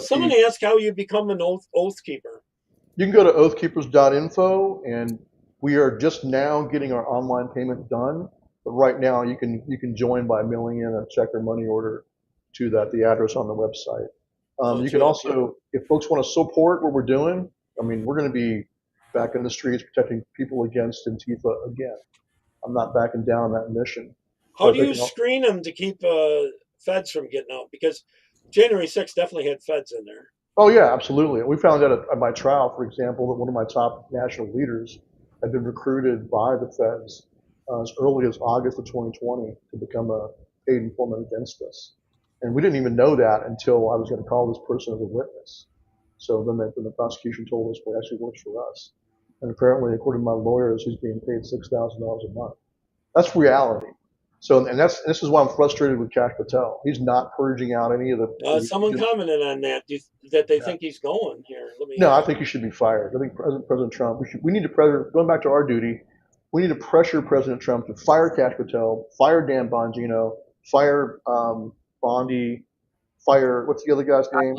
Someone asked how you become an oath keeper. You can go to oathkeepers.info, and we are just now getting our online payment done. But right now, you can join by mailing in a check or money order to the address on the website. You can also, if folks want to support what we're doing, I mean, we're going to be back in the streets protecting people against Antifa again. I'm not backing down on that mission. How do you screen them to keep feds from getting out? Because January 6th definitely had feds in there. Oh, yeah, absolutely. And we found out at my trial, for example, that one of my top national leaders had been recruited by the feds as early as August of 2020 to become a paid informant against us. And we didn't even know that until I was going to call this person as a witness. So then the prosecution told us, well, he actually works for us. And apparently, according to my lawyers, he's being paid $6,000 a month. That's reality. So, and this is why I'm frustrated with Kash Patel. He's not purging out any of the. Someone commented on that. That they think he's going here. No, I think he should be fired. I think President Trump. We need to going back to our duty. We need to pressure President Trump to fire Kash Patel, fire Dan Bongino, fire Bondi, fire, what's the other guy's name?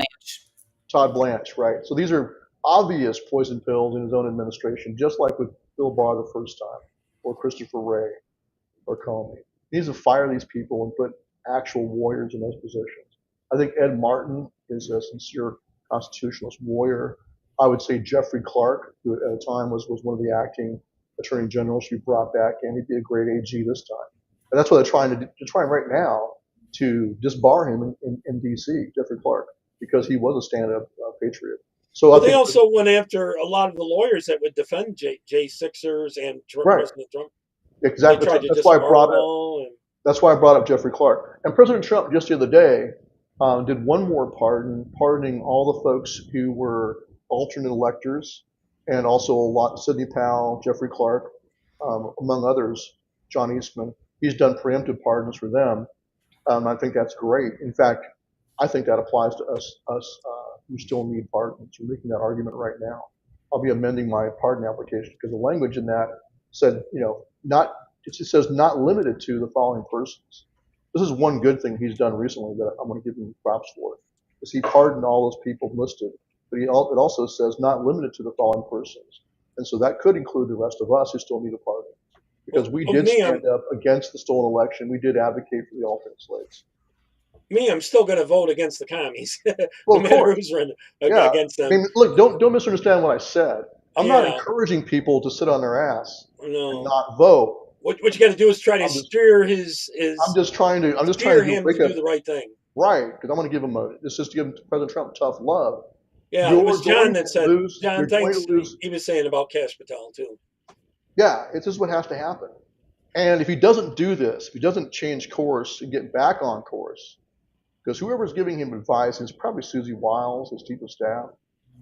Todd Blanche, right? So these are obvious poison pills in his own administration, just like with Bill Barr the first time, or Christopher Wray, or Comey. He needs to fire these people and put actual warriors in those positions. I think Ed Martin is a sincere constitutionalist warrior. I would say Jeffrey Clark, who at a time was one of the acting attorney general should be brought back in. He'd be a great AG this time. And that's what they're trying to do. They're trying right now to disbar him in D.C., Jeffrey Clark, because he was a stand-up patriot. So Well, I they think also went after a lot of the lawyers that would defend J6ers and Right. President Trump. exactly They tried to that's why I disbar brought them up all. And, that's why I brought up Jeffrey Clark. And President Trump just the other day did one more pardoning all the folks who were alternate electors, and also a lot Sidney Powell, Jeffrey Clark, among others, John Eastman. He's done preemptive pardons for them. I think that's great. In fact, I think that applies to us who still need pardons. We're making that argument right now. I'll be amending my pardon application because the language in that said, it just says not limited to the following persons. This is one good thing he's done recently that I'm going to give him props for, is he pardoned all those people listed, but it also says not limited to the following persons. And so that could include the rest of us who still need a pardon. Because we did stand up against the stolen election. We did advocate for the alternate slates. I'm still going to vote against the commies, Well, no of matter course. who's running Yeah. against them. I mean, look, don't misunderstand what I said. I'm not Yeah. encouraging people to sit on their ass and No. not vote. What you got to do is try to steer I'm just trying to him do the right thing. right, because I'm going to give him this is to give President Trump tough love. Yeah, You're it was John going that to said. lose- John, you're going thanks. to lose- He was saying about Cash Patel too. Yeah, it's just what has to happen. And if he doesn't do this, if he doesn't change course and get back on course, because whoever's giving him advice is probably Susie Wiles, his chief of staff.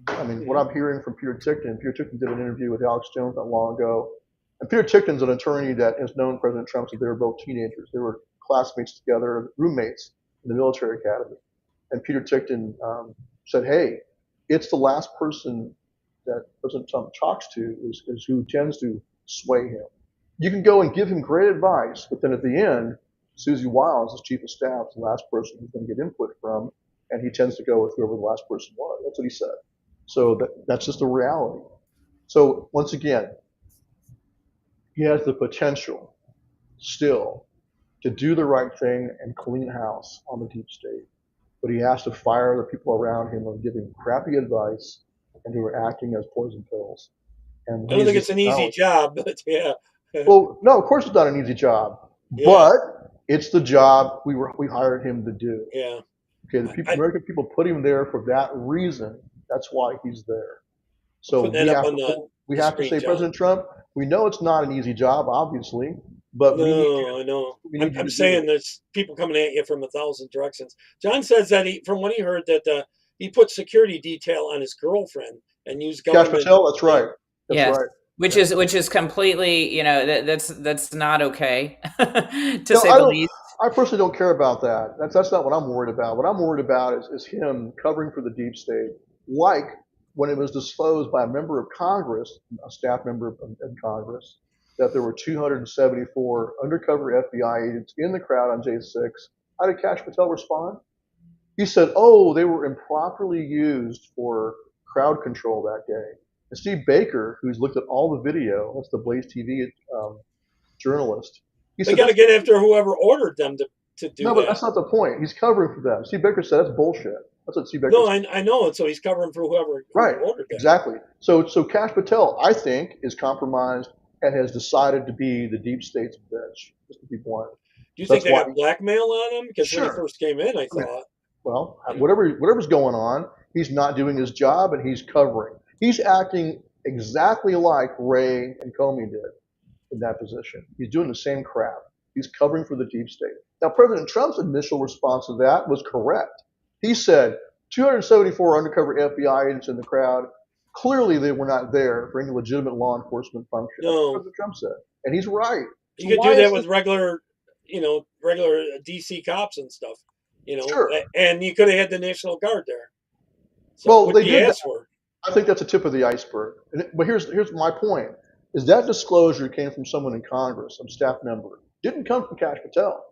I mean, what I'm hearing from Peter Tickton did an interview with Alex Jones not long ago. And Peter Tickton's an attorney that has known President Trump since they were both teenagers. They were classmates together, roommates in the military academy. And Peter Tickton said, hey, it's the last person that President Trump talks to is who tends to sway him. You can go and give him great advice, but then at the end, Susie Wiles, his chief of staff, is the last person he's going to get input from, and he tends to go with whoever the last person was. That's what he said. So that's just the reality. So once again, he has the potential still to do the right thing and clean house on the deep state, but he has to fire the people around him who are giving crappy advice and who are acting as poison pills. And I don't think it's an easy job, but yeah. Well, no, of course it's not an easy job, but it's the job we hired him to do. Yeah. Okay, the American people put him there for that reason. That's why he's there. So we have to say, President Trump, we know it's not an easy job, obviously, but I know. I'm saying there's people coming at you from 1,000 directions. John says that from what he heard that he put security detail on his girlfriend and used government. Cash Patel, that's right. That's right. Which is completely, that's not okay to say the least. I personally don't care about that. That's not what I'm worried about. What I'm worried about is him covering for the deep state, like when it was disclosed by a member of Congress, a staff member in Congress, that there were 274 undercover FBI agents in the crowd on J6. How did Cash Patel respond? He said, they were improperly used for crowd control that day. And Steve Baker, who's looked at all the video, that's the Blaze TV journalist. They got to get after whoever ordered them to do that. No, but that's not the point. He's covering for them. Steve Baker said that's bullshit. That's what Steve Baker said. No, I know it. So he's covering for whoever ordered that. Exactly. So Cash Patel, I think, is compromised and has decided to be the deep state's bitch, just to be blunt. Do you think they got blackmail on him? Because when he first came in, I thought. Well, whatever's going on, he's not doing his job and he's covering. He's acting exactly like Ray and Comey did in that position. He's doing the same crap. He's covering for the deep state. Now, President Trump's initial response to that was correct. He said 274 undercover FBI agents in the crowd. Clearly, they were not there for any legitimate law enforcement function. No. That's what President Trump said. And he's right. You could do that with regular DC cops and stuff, Sure. And you could have had the National Guard there. So well, they did. Asked for. I think that's a tip of the iceberg. But here's my point: is that disclosure came from someone in Congress, some staff member, didn't come from Cash Patel.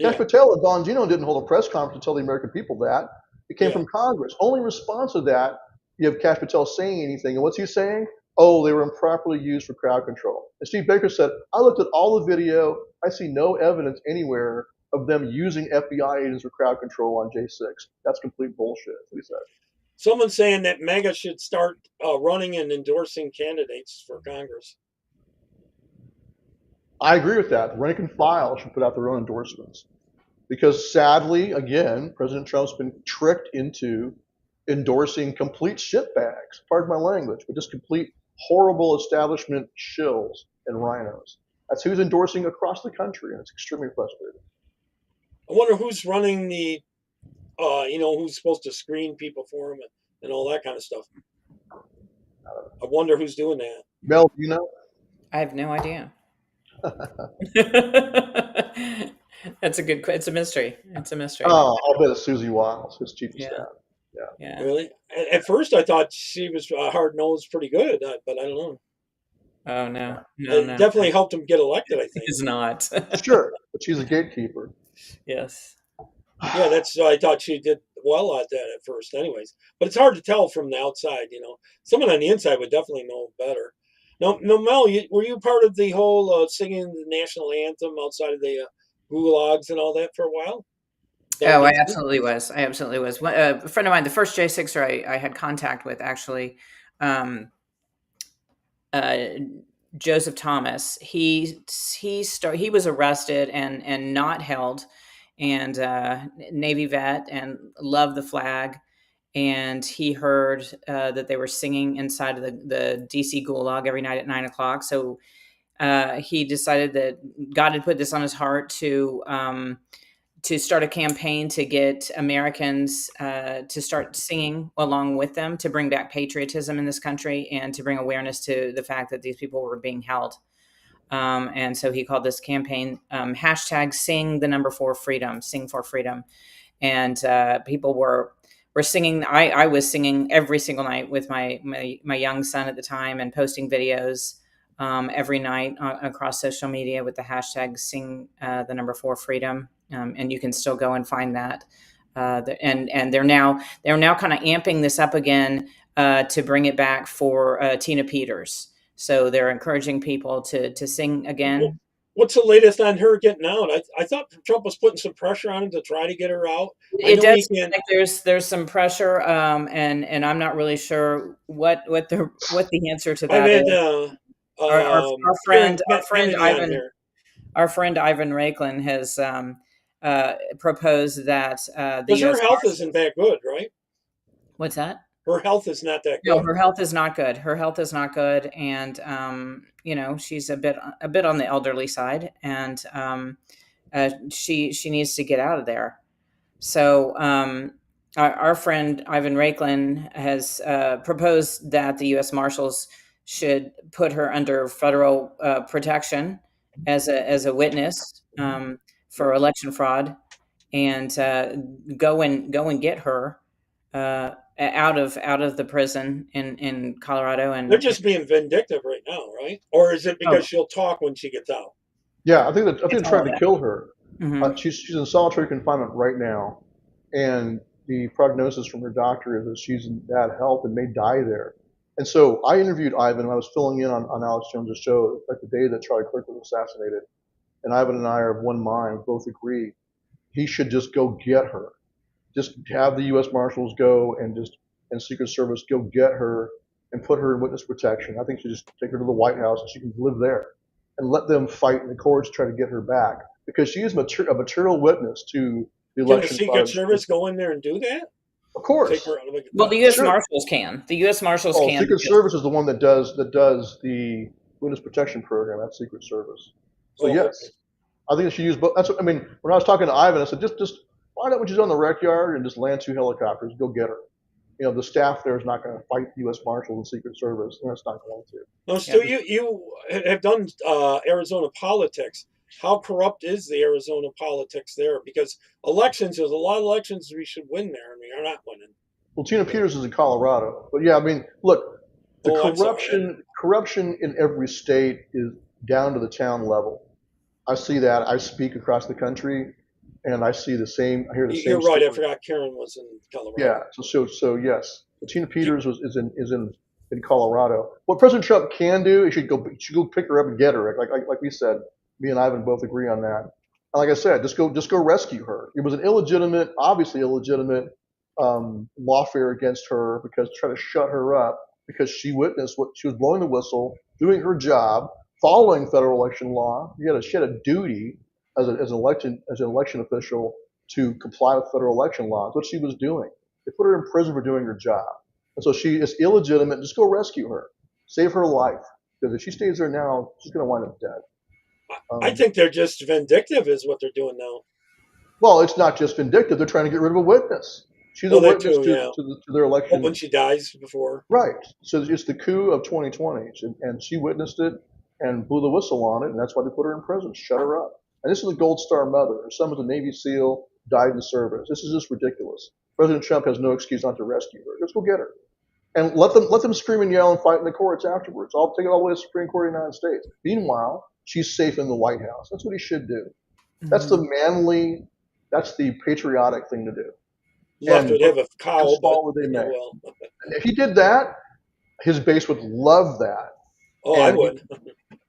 Cash Patel and Bongino didn't hold a press conference to tell the American people that. It came from Congress. Only in response to that, you have Cash Patel saying anything. And what's he saying? They were improperly used for crowd control. And Steve Baker said, I looked at all the video. I see no evidence anywhere of them using FBI agents for crowd control on J6. That's complete bullshit, that's what he said. Someone's saying that MAGA should start running and endorsing candidates for Congress. I agree with that. The rank and file should put out their own endorsements. Because sadly, again, President Trump's been tricked into endorsing complete shitbags, pardon my language, but just complete horrible establishment shills and rhinos. That's who's endorsing across the country, and it's extremely frustrating. I wonder who's running the, who's supposed to screen people for him and all that kind of stuff. I wonder who's doing that. Mel, do you know? I have no idea. That's a good. It's a mystery. It's a mystery. Oh, I'll bet it's Susie Wiles, his chief of Yeah. staff. Yeah. Really? At first, I thought she was hard nosed, pretty good, but I don't know. Oh no. It definitely helped him get elected, I think. It's not. Sure, but she's a gatekeeper. Yes. Yeah, that's. I thought she did well at that at first, anyways. But it's hard to tell from the outside. Someone on the inside would definitely know better. No, Mel, were you part of the whole singing the national anthem outside of the gulags and all that for a while? Oh, I absolutely was. I absolutely was. A friend of mine, the first J6er I had contact with, actually, Joseph Thomas. He was arrested and not held, and Navy vet, and loved the flag. And he heard that they were singing inside of the DC Gulag every night at 9:00. So he decided that God had put this on his heart to start a campaign to get Americans to start singing along with them, to bring back patriotism in this country and to bring awareness to the fact that these people were being held. And so he called this campaign hashtag #4freedom, sing for freedom. And people were singing. I was singing every single night with my young son at the time, and posting videos every night across social media with the hashtag sing #4freedom. And you can still go and find that. And they're now kind of amping this up again to bring it back for Tina Peters. So they're encouraging people to sing again. What's the latest on her getting out? I thought Trump was putting some pressure on him to try to get her out. It does seem like there's some pressure, and I'm not really sure what the answer to that is. Our friend Ivan Raiklin has proposed that because her health isn't that good, right? What's that? Her health is not that good. No, her health is not good. Her health is not good, and she's a bit on the elderly side, and she needs to get out of there. So our friend Ivan Raiklin has proposed that the U.S. Marshals should put her under federal protection as a witness for election fraud, and go and get her out of the prison in Colorado. And they're just being vindictive right now, right? Or is it because she'll talk when she gets out? Yeah, I think they're trying to kill her. Mm-hmm. She's in solitary confinement right now, and the prognosis from her doctor is that she's in bad health and may die there. And so I interviewed Ivan, and I was filling in on Alex Jones' show, like the day that Charlie Kirk was assassinated. And Ivan and I are of one mind, both agree he should just go get her. Just have the U.S. Marshals go and Secret Service go get her and put her in witness protection. I think she just take her to the White House and she can live there, and let them fight in the courts to try to get her back, because she is a material witness to the election. Can the Secret Service go in there and do that? Of course. Take her out of well, the U.S. Marshals can. The U.S. Marshals can. Secret Service is the one that does the witness protection program. That's Secret Service. So yes, I think she should use both. That's what I mean. When I was talking to Ivan, I said just find out when she's on the rec yard and just land 2 helicopters, go get her. The staff there is not going to fight U.S. Marshals and Secret Service. They're just not going to. No, Stu, you have done Arizona politics. How corrupt is the Arizona politics there? Because there's a lot of elections we should win there, and we are not winning. Well, Tina Peters is in Colorado. But yeah, I mean, look, the corruption in every state is down to the town level. I see that. I speak across the country, and I see the same. I hear the same. You're right. story. I forgot Karen was in Colorado. Yeah. So yes, Tina Peters is in Colorado. What President Trump can do, he should go pick her up and get her. Like we said, me and Ivan both agree on that. And like I said, just go rescue her. It was an obviously illegitimate lawfare against her, because try to shut her up because she witnessed what she was blowing the whistle, doing her job, following federal election law. She had a duty as an election official to comply with federal election laws. What she was doing, they put her in prison for doing her job, and so she is illegitimate. Just go rescue her, save her life, because if she stays there now, she's going to wind up dead. I think they're just vindictive, is what they're doing now. Well, it's not just vindictive; they're trying to get rid of a witness. She's a That witness too, yeah. to their election. When she dies before. Right. So it's the coup of 2020, and she witnessed it and blew the whistle on it, and that's why they put her in prison, shut her up. And this is a Gold Star mother. Her son was a Navy SEAL, died in service. This is just ridiculous. President Trump has no excuse not to rescue her. Just go get her, and let them scream and yell and fight in the courts afterwards. I'll take it all the way to the Supreme Court of the United States. Meanwhile, she's safe in the White House. That's what he should do. That's the manly, that's the patriotic thing to do. Left would have a cow, install but what they make. well. And if he did that, his base would love that. Oh, I And would.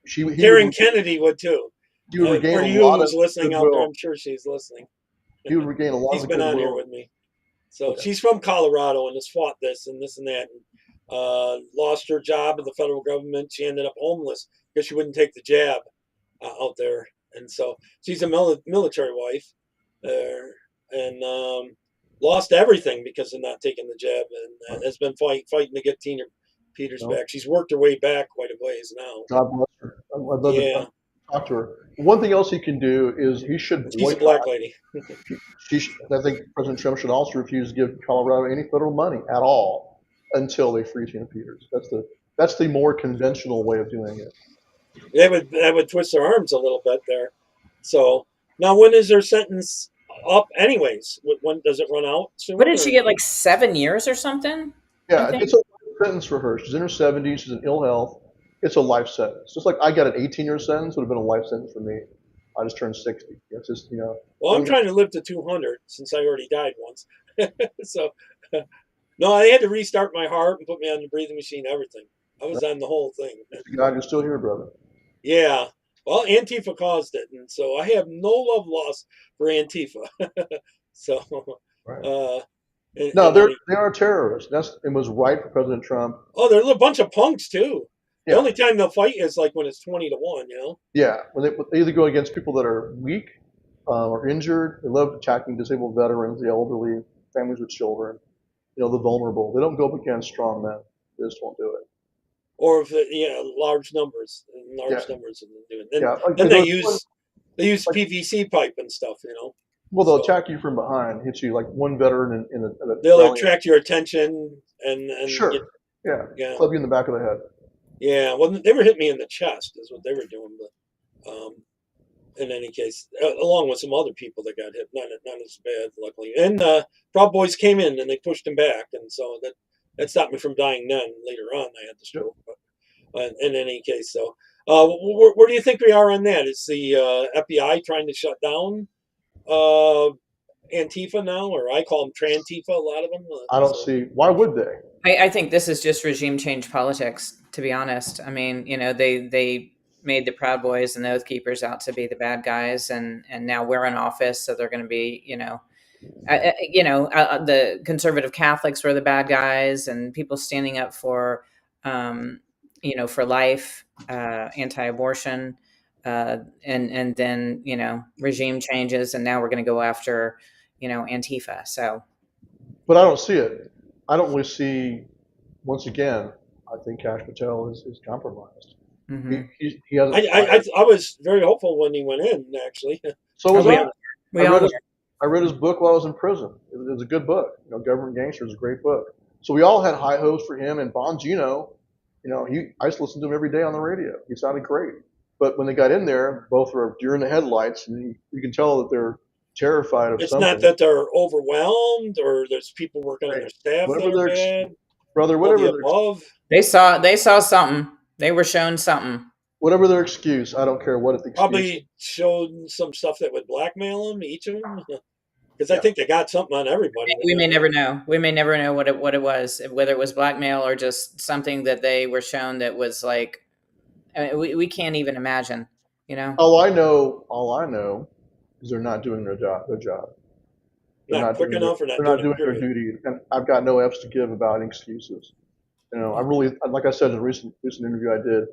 He Karen would, Kennedy would too. he would regain For a you lot who's of listening out there, goodwill. I'm sure she's listening. He would regain a lot She's of been on here goodwill. with me. So Okay. she's from Colorado and has fought this and that. And, lost her job in the federal government. She ended up homeless because she wouldn't take the jab out there. And so she's a military wife and lost everything because of not taking the jab and has been fighting to get Tina Peters No. back. She's worked her way back quite a ways now. God bless her. I'd love Yeah. to talk to her. One thing else he can do is he should She's a boycott. black lady. I think President Trump should also refuse to give Colorado any federal money at all until they free Tina Peters. That's the more conventional way of doing it. That would twist their arms a little bit there. So now, when is her sentence up? Anyways, when does it run out soon? What did she get, like 7 years or something? Yeah, I think- it's a life sentence for her. She's in her 70s. She's in ill health. It's a life sentence. Just like I got an 18-year sentence, would have been a life sentence for me. I just turned 60. It's just, Well, I'm trying to live to 200 since I already died once. So, no, I had to restart my heart and put me on the breathing machine, everything. I was on the whole thing. God, you're still here, brother. Yeah. Well, Antifa caused it. And so I have no love lost for Antifa. So, Right. and- No, and they are terrorists. It was right for President Trump. oh, they're a bunch of punks too. The Yeah. only time they'll fight is like when it's 20-1, you know? Yeah, when they either go against people that are weak or injured. They love attacking disabled veterans, the elderly, families with children, the vulnerable. They don't go up against strong men. They just won't do it. Or if large numbers and large Yeah. numbers and doing. And Yeah, like then they those- use PVC pipe and stuff, you know. Well, they'll So- attack you from behind, hit you like one veteran in a They'll rally. attract your attention and Sure. yeah. Club you in the back of the head. Yeah, well, they were hitting me in the chest, is what they were doing. But in any case, along with some other people that got hit, not as bad, luckily. And Proud Boys came in and they pushed him back, and so that stopped me from dying. Then later on, I had the stroke. But in any case, so where do you think we are on that? Is the FBI trying to shut down Antifa now, or I call them Trantifa? A lot of them. I don't see why would they. I think this is just regime change politics, to be honest. I mean, they made the Proud Boys and the Oath Keepers out to be the bad guys, and now we're in office, so they're going to be, the conservative Catholics were the bad guys, and people standing up for, for life, anti-abortion, and then regime changes, and now we're going to go after Antifa. So, But I don't see it. I don't really see. Once again, I think Kash Patel is compromised. mhm. He hasn't. I was very hopeful when he went in. Actually, So was we I. all- we I all read, I read his book while I was in prison. It was a good book. Government Gangster is a great book. So we all had high hopes for him. And Bongino, I used to listen to him every day on the radio. He sounded great. But when they got in there, both were deer in the headlights, and you can tell that they're terrified of it's something. not that they're overwhelmed or there's people working on their staff Whatever that are their bad. Brother, All whatever the their, above. They saw something. They were shown something. whatever their excuse, I don't care what the excuse. Probably showed some stuff that would blackmail them, each of them. Because I Yeah. think they got something on everybody. We may never know. We may never know what it was, whether it was blackmail or just something that they were shown that was like, we can't even imagine. All I know is they're not doing their job. They're Not quick doing enough or not they're not doing doing it, their duty, and I've got no F's to give about excuses. I really, like I said in a recent interview I did,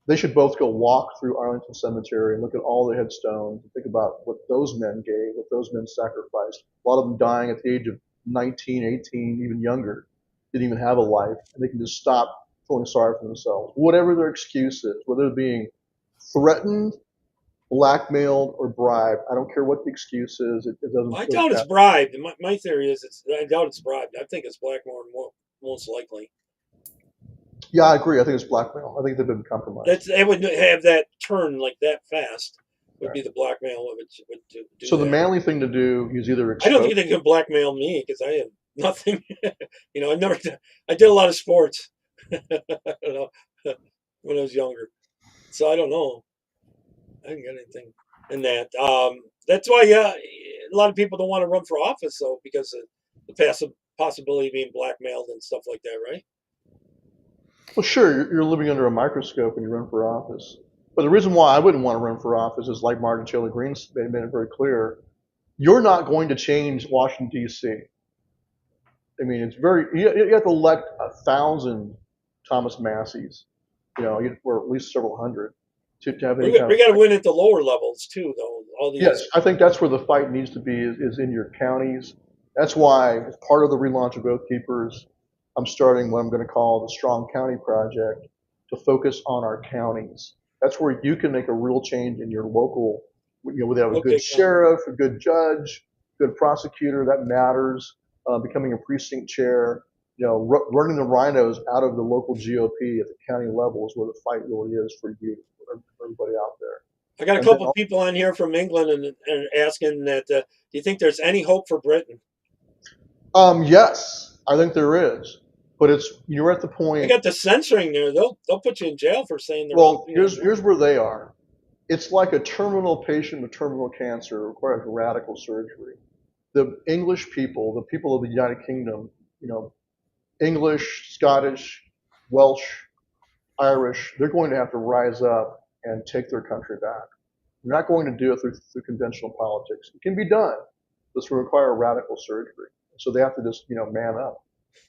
They should both go walk through Arlington Cemetery and look at all the headstones and think about what those men gave, what those men sacrificed. A lot of them dying at the age of 19, 18, even younger, didn't even have a life, and they can just stop feeling sorry for themselves. Whatever their excuse is, whether they're being threatened, blackmailed, or bribed, I don't care what the excuse is. It doesn't. I doubt it's bribed. My theory is I doubt it's bribed. I think it's blackmail most likely. Yeah, I agree. I think it's blackmail. I think they've been compromised. They would have that turn like that fast. Would be the blackmail would do So the that. manly thing to do is either I don't think they can blackmail me because I have nothing. I never. I did a lot of sports. When I was younger, so I don't know. I didn't get anything in that. That's why a lot of people don't want to run for office, though, because of the possibility of being blackmailed and stuff like that, right? Well, sure, you're living under a microscope when you run for office. But the reason why I wouldn't want to run for office is, like Martin Taylor Greene made it very clear, you're not going to change Washington, D.C. I mean, it's you have to elect 1,000 Thomas Masseys, or at least several hundred to have any We got to win at the lower levels, too, though. All these. Yes, I think that's where the fight needs to be is in your counties. That's why, as part of the relaunch of Oath Keepers, I'm starting what I'm going to call the Strong County Project to focus on our counties. That's where you can make a real change in your local, where they have a good sheriff, a good judge, good prosecutor, that matters, becoming a precinct chair, running the rhinos out of the local GOP at the county level is where the fight really is for you, for everybody out there. I got a couple of people on here from England and asking that, do you think there's any hope for Britain? Yes, I think there is. But you're at the point. You got the censoring there. They'll put you in jail for saying the wrong thing. Here's where they are. It's like a terminal patient with terminal cancer requires radical surgery. The English people, the people of the United Kingdom, English, Scottish, Welsh, Irish, they're going to have to rise up and take their country back. They're not going to do it through conventional politics. It can be done. This will require radical surgery. So they have to just, man up.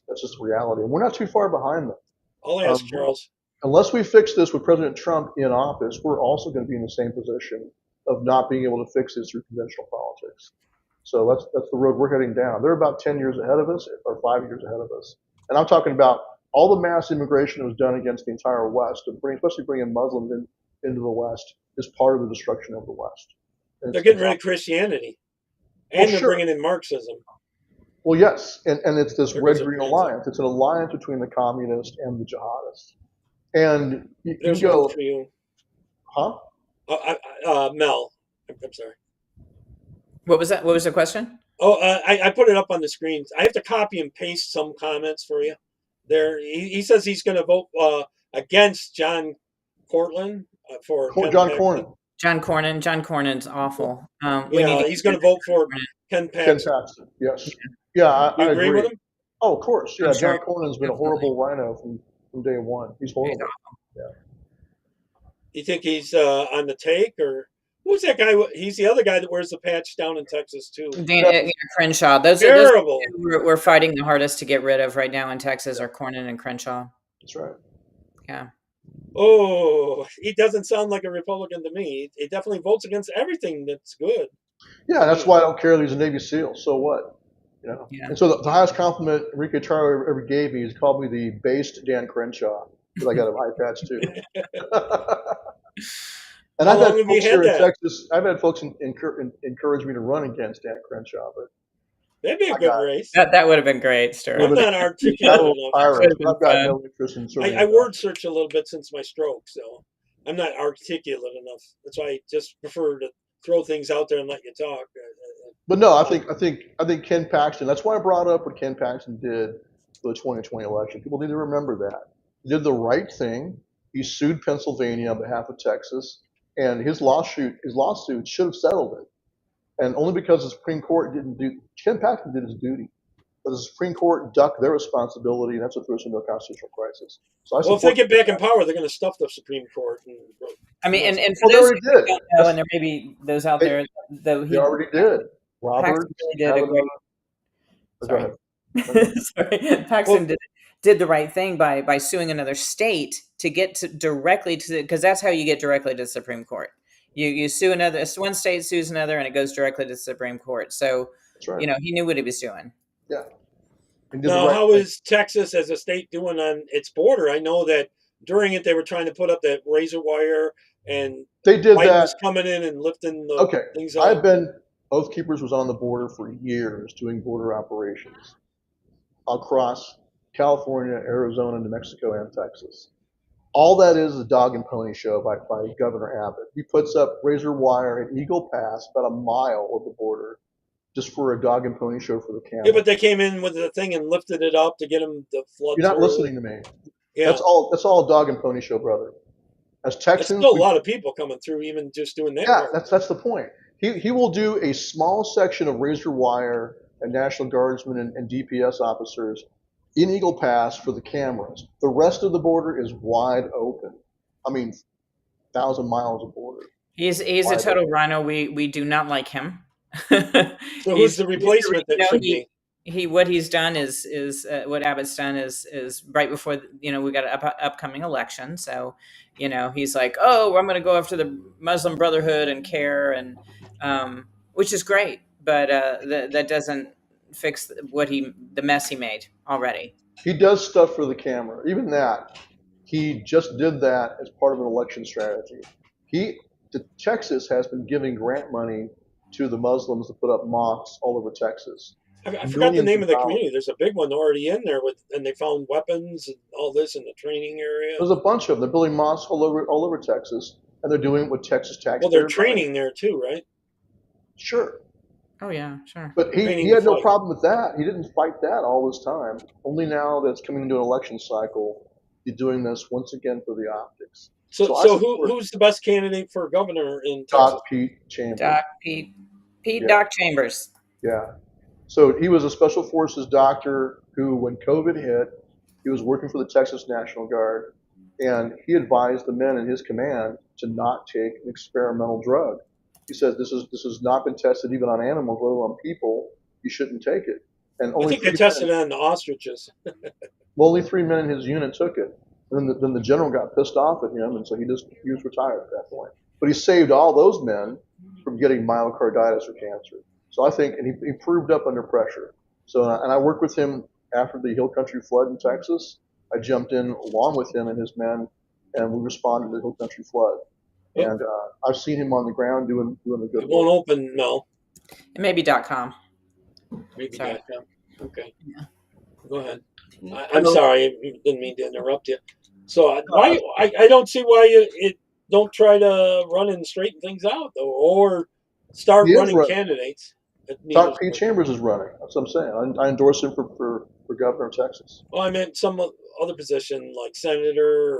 That's just reality. And we're not too far behind them. I'll ask Charles. Unless we fix this with President Trump in office, we're also going to be in the same position of not being able to fix this through conventional politics. So that's the road we're heading down. They're about 10 years ahead of us, or 5 years ahead of us. And I'm talking about all the mass immigration that was done against the entire West, especially bringing Muslims into the West, is part of the destruction of the West. They're getting rid of Christianity. And they're bringing in Marxism. Well, yes, and it's this red-green alliance. It's an alliance between the communists and the jihadists. And you go, for you. Huh? Mel, I'm sorry. What was that? What was the question? Oh, I put it up on the screen. I have to copy and paste some comments for you. There, he says he's going to vote against John Cornyn for John Cornyn. John Cornyn. John Cornyn's awful. He's going to vote for Ken Paxton. Yes. Yeah, I agree with him. Oh, of course. Yeah, John Cornyn's been a horrible rhino from day one. He's horrible. Yeah. You think he's on the take, or who's that guy? He's the other guy that wears the patch down in Texas too. Crenshaw. Those terrible. We're fighting the hardest to get rid of right now in Texas are Cornyn and Crenshaw. That's right. Yeah. Oh, he doesn't sound like a Republican to me. He definitely votes against everything that's good. Yeah, that's why I don't care that he's a Navy SEAL. So what? Yeah. And so the highest compliment Enrique Tarrio ever gave me is called me the based Dan Crenshaw, because I got an eye patch too. And I've had folks here in Texas. I've had folks encourage me to run against Dan Crenshaw, but that'd be a good race. That would have been great, Stuart. I'm not articulate enough. I've got no interest in serving. I word search a little bit since my stroke, so I'm not articulate enough. That's why I just prefer to throw things out there and let you talk. But no, I think Ken Paxton. That's why I brought up what Ken Paxton did for the 2020 election. People need to remember that he did the right thing. He sued Pennsylvania on behalf of Texas, and his lawsuit should have settled it. And only because the Supreme Court didn't do. Ken Paxton did his duty, but the Supreme Court ducked their responsibility, and that's what threw us into a constitutional crisis. So if they get back in power, they're going to stuff the Supreme Court. And for those who don't know, and there may be those out there, though he already did. Robert Paxton really did a great. Sorry. Paxton did the right thing by suing another state to get to directly to because that's how you get directly to the Supreme Court. You sue another, one state sues another, and it goes directly to the Supreme Court. So, That's right. you know, he knew what he was doing. Yeah. He did the Now, right how thing. is Texas as a state doing on its border? I know that during it they were trying to put up that razor wire, and They did Biden that. was coming in and lifting the Okay. things I've up. been, Oath Keepers was on the border for years doing border operations across California, Arizona, New Mexico, and Texas. All that is a dog and pony show by Governor Abbott. He puts up razor wire at Eagle Pass, about a mile of the border, just for a dog and pony show for the camera. Yeah, but they came in with the thing and lifted it up to get them to flood. You're not through. listening to me. Yeah, That's all a dog and pony show, brother. As there's Texans, still a lot of people coming through, even just doing that. yeah, work. that's the point. He will do a small section of razor wire and National Guardsmen and DPS officers in Eagle Pass for the cameras. The rest of the border is wide open. I mean, 1,000 miles of border. He's Why a total rhino. We do not like him. So who's the replacement that should be? What he's done is what Abbott's done is right before we got an upcoming election. So he's like, oh, I'm going to go after the Muslim Brotherhood and CARE, and which is great, but that doesn't fix the mess he made already. He does stuff for the camera. Even that, he just did that as part of an election strategy. Texas has been giving grant money to the Muslims to put up mosques all over Texas. I forgot the name of the dollars. community. There's a big one already in there and they found weapons and all this in the training area. There's a bunch of them. They're building mosques all over Texas, and they're doing it with Texas taxpayers. Well, they're training there too, right? Sure. Oh yeah, sure. But he had no problem with that. He didn't fight that all this time. Only now that it's coming into an election cycle, he's doing this once again for the optics. So who's the best candidate for governor in Texas? Doc Pete Chambers. Doc Chambers. Yeah. So he was a special forces doctor who, when COVID hit, he was working for the Texas National Guard, and he advised the men in his command to not take an experimental drug. He said, this has not been tested even on animals, let alone people. You shouldn't take it. And I think they tested it on the ostriches. Well, only 3 men in his unit took it. And then the general got pissed off at him, and so he was retired at that point. But he saved all those men from getting myocarditis or cancer. So I think, and he proved up under pressure. So, and I worked with him after the Hill Country flood in Texas. I jumped in along with him and his men, and we responded to the Hill Country flood. Yep. And I've seen him on the ground doing a good. It won't open, no. It may be .com. Maybe .com. Okay. Yeah. Go ahead. I'm sorry, I didn't mean to interrupt you. So why I don't see why you don't try to run and straighten things out, though, or start running candidates. Doc Pete Chambers is running. That's what I'm saying. I endorse him for governor of Texas. Well, I meant some other position like senator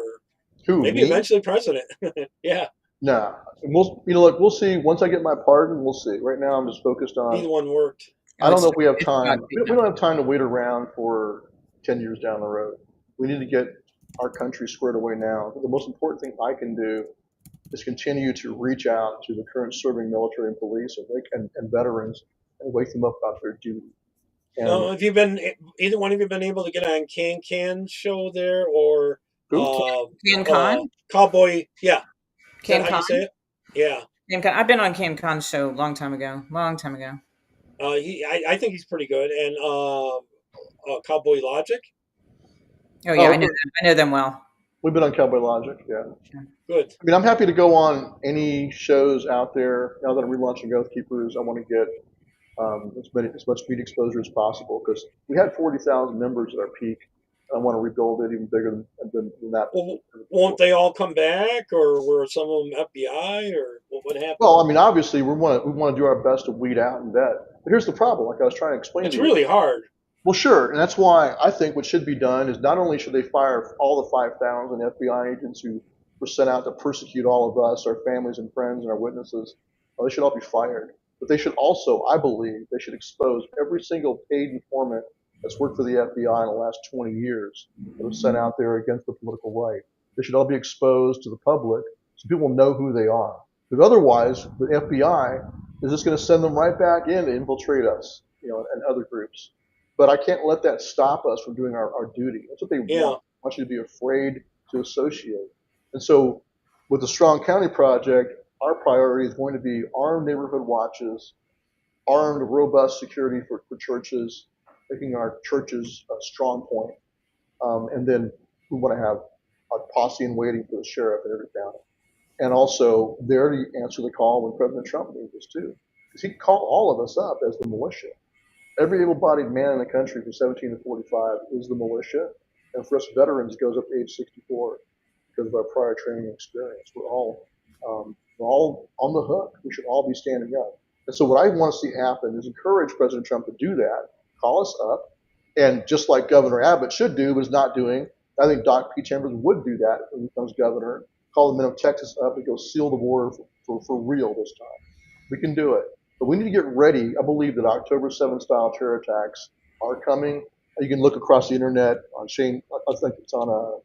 or maybe me? eventually president. Yeah. Nah. We'll see. Once I get my pardon, we'll see. Right now, I'm just focused on. Neither one worked. I don't know if we have time. We don't have time to wait around for 10 years down the road. We need to get our country squared away now. The most important thing I can do is continue to reach out to the current serving military and police and veterans and wake them up about their duty. And have you been either one of you been able to get on Can show there or Can Cowboy? Yeah, Can how you say it? Yeah, I've been on Can show long time ago. I think he's pretty good, and Cowboy Logic. Oh yeah, I know them well. We've been on Cowboy Logic, yeah. Good. I mean, I'm happy to go on any shows out there. Now that I'm relaunching Oath Keepers, I want to get as much media exposure as possible because we had 40,000 members at our peak. I want to rebuild it even bigger than that. Well, won't they all come back, or were some of them FBI, or what happened? Well, I mean, obviously, we want to do our best to weed out and vet. But here's the problem, like I was trying to explain to you. It's really hard. Well, sure, and that's why I think what should be done is not only should they fire all the 5,000 FBI agents who were sent out to persecute all of us, our families and friends and our witnesses, they should all be fired. But they should also, I believe, they should expose every single paid informant that's worked for the FBI in the last 20 years that was sent out there against the political right. They should all be exposed to the public so people know who they are. Because otherwise, the FBI is just going to send them right back in to infiltrate us, and other groups. but I can't let that stop us from doing our duty. That's what they Yeah. want. I want you to be afraid to associate. And so with the Strong County Project, our priority is going to be armed neighborhood watches, armed, robust security for churches, making our churches a strong point. And then we want to have a posse in waiting for the sheriff in every county. And also there to answer the call when President Trump needs us too. Because he called all of us up as the militia. Every able-bodied man in the country from 17 to 45 is the militia. And for us veterans, it goes up to age 64 because of our prior training experience. We're all on the hook. We should all be standing up. And so what I want to see happen is encourage President Trump to do that, call us up, and just like Governor Abbott should do, but is not doing, I think Doc P. Chambers would do that when he becomes governor, call the men of Texas up and go seal the border for real this time. We can do it. But we need to get ready. I believe that October 7th style terror attacks are coming. You can look across the internet on Shane, I think it's on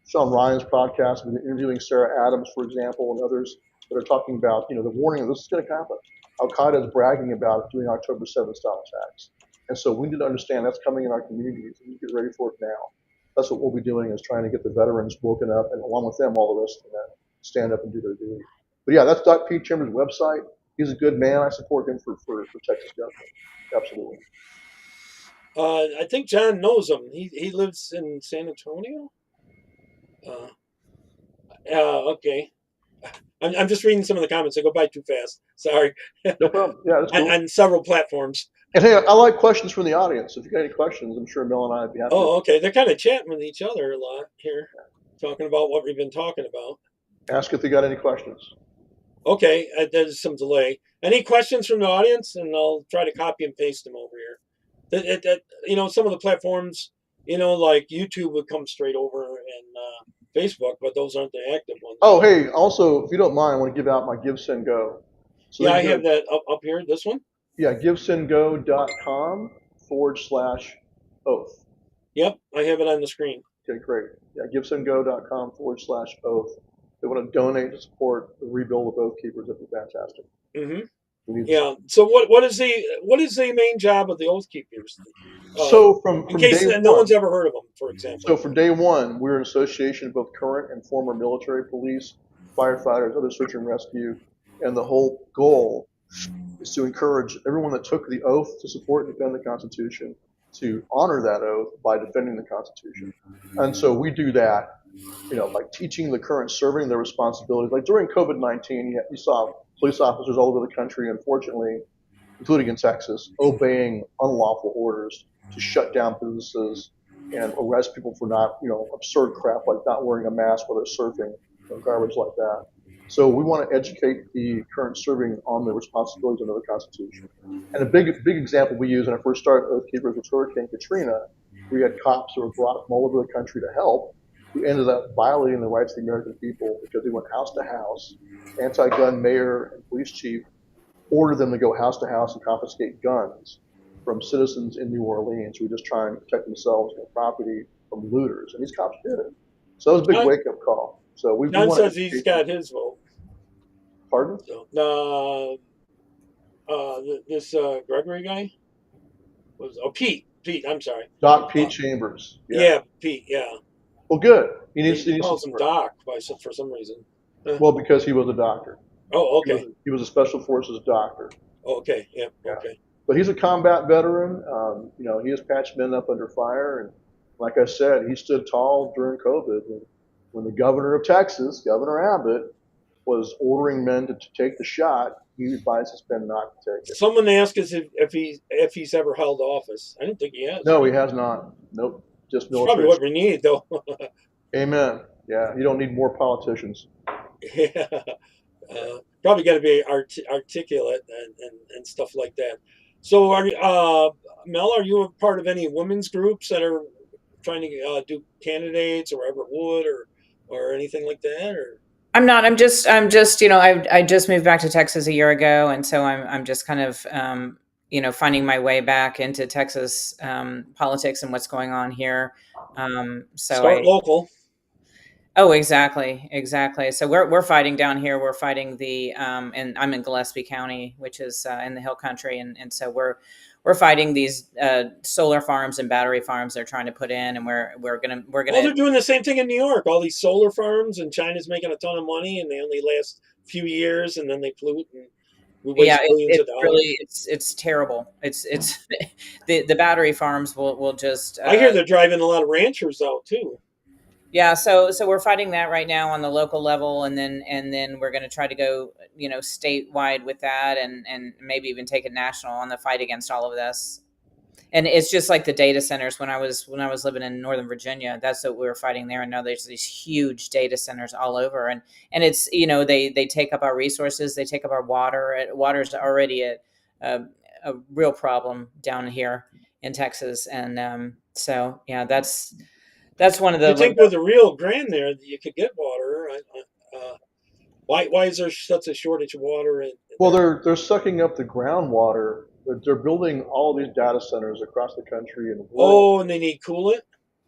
Sean Ryan's podcast, we've been interviewing Sarah Adams, for example, and others that are talking about, the warning that this is going to happen. Al-Qaeda is bragging about doing October 7th style attacks. And so we need to understand that's coming in our communities, and we need to get ready for it now. That's what we'll be doing, is trying to get the veterans woken up, and along with them, all the rest of them stand up and do their duty. But yeah, that's Doc P. Chambers' website. He's a good man. I support him for Texas government. Absolutely. I think John knows him. He lives in San Antonio. Okay. I'm just reading some of the comments. I go by too fast. Sorry. No problem. Yeah, that's cool. On several platforms. And hey, I like questions from the audience. If you got any questions, I'm sure Mel and I would be happy. Oh, okay. They're kind of chatting with each other a lot here, talking about what we've been talking about. Ask if they got any questions. Okay, there's some delay. Any questions from the audience? And I'll try to copy and paste them over here. Some of the platforms, like YouTube would come straight over and Facebook, but those aren't the active ones. Oh, hey, also, if you don't mind, I want to give out my Give, Send, Go. So yeah, I have that up here, this one. Yeah, givesendgo.com/oath. Yep, I have it on the screen. Okay, great. Yeah, givesendgo.com/oath. They want to donate to support the rebuild of Oath Keepers. That'd be fantastic. Mm-hmm. Yeah. So what is the main job of the Oath Keepers? So from in case no one's ever heard of them, for example. So from day one, we're an association of both current and former military, police, firefighters, other search and rescue, and the whole goal is to encourage everyone that took the oath to support and defend the Constitution to honor that oath by defending the Constitution. And so we do that, by teaching the current serving their responsibilities. Like during COVID-19, you saw police officers all over the country, unfortunately, including in Texas, obeying unlawful orders to shut down businesses and arrest people for not, absurd crap like not wearing a mask while they're surfing, garbage like that. So we want to educate the current serving on their responsibilities under the Constitution. And a big example we use when I first started Oath Keepers was Hurricane Katrina. We had cops who were brought from all over the country to help, who ended up violating the rights of the American people because they went house to house. Anti-gun mayor and police chief ordered them to go house to house and confiscate guns from citizens in New Orleans who were just trying to protect themselves and their property from looters. And these cops did it. So it was a big wake-up call. So John says he's got his vote. Pardon? So, this Gregory guy Pete. I'm sorry. Doc P. Chambers. Yeah, Pete. Yeah. Well, good. He calls him Doc for some reason. Well, because he was a doctor. Oh, okay. He was a special forces doctor. Oh, okay. Yeah. Okay. But he's a combat veteran. He has patched men up under fire, and like I said, he stood tall during COVID when the governor of Texas, Governor Abbott, was ordering men to take the shot. He advised his men not to take it. Someone asked us if he's ever held office. I don't think he has. No, he has not. Nope. Just military. Probably what we need, though. Amen. Yeah, you don't need more politicians. Yeah. Probably got to be articulate and stuff like that. So, Mel, are you a part of any women's groups that are trying to do candidates or Everett Wood or anything like that? Or I'm not. I'm just. I just moved back to Texas a year ago, and so I'm just kind of finding my way back into Texas politics and what's going on here. Start local. Oh, exactly. So we're fighting down here. We're fighting and I'm in Gillespie County, which is in the Hill Country, and so we're fighting these solar farms and battery farms they're trying to put in, and we're gonna Well, they're doing the same thing in New York. All these solar farms, and China's making a ton of money, and they only last a few years, and then they pollute, and we waste yeah, billions it's of dollars. really it's terrible. It's the battery farms will just I hear they're driving a lot of ranchers out too. yeah, so we're fighting that right now on the local level, and then we're going to try to go, statewide with that, and maybe even take it national on the fight against all of this. And it's just like the data centers. When I was living in Northern Virginia, that's what we were fighting there. And now there's these huge data centers all over, and it's they take up our resources, they take up our water. Water's already a real problem down here in Texas, and so yeah, that's one of the. You think with the Rio Grande there, you could get water. Why is there such a shortage of water? Well, they're sucking up the groundwater. They're building all these data centers across the country and the world, and they need coolant.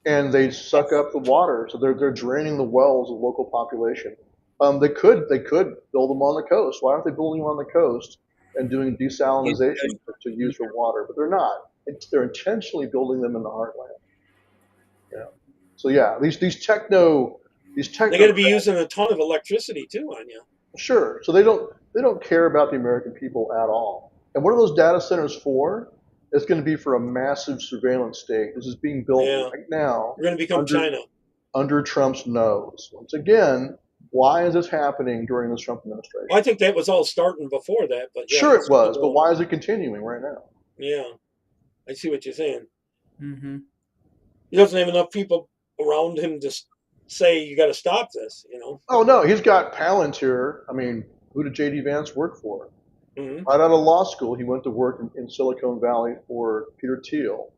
and they suck up the water. So they're draining the wells of local population. They could build them on the coast. Why aren't they building them on the coast and doing desalinization to use for water? But they're not. They're intentionally building them in the heartland. Yeah. So yeah, these techno. They're going to be using a ton of electricity too on you. Sure. So they don't care about the American people at all. And what are those data centers for? It's going to be for a massive surveillance state. This is being built right now. We're going to become China under Trump's nose. Once again, why is this happening during this Trump administration? Well, I think that was all starting before that, but yeah, sure it was. But why is it continuing right now? Yeah, I see what you're saying. Mm-hmm. He doesn't have enough people around him to say you got to stop this. Oh no, he's got Palantir. I mean, who did J.D. Vance work for? Mm-hmm. Right out of law school, he went to work in Silicon Valley for Peter Thiel,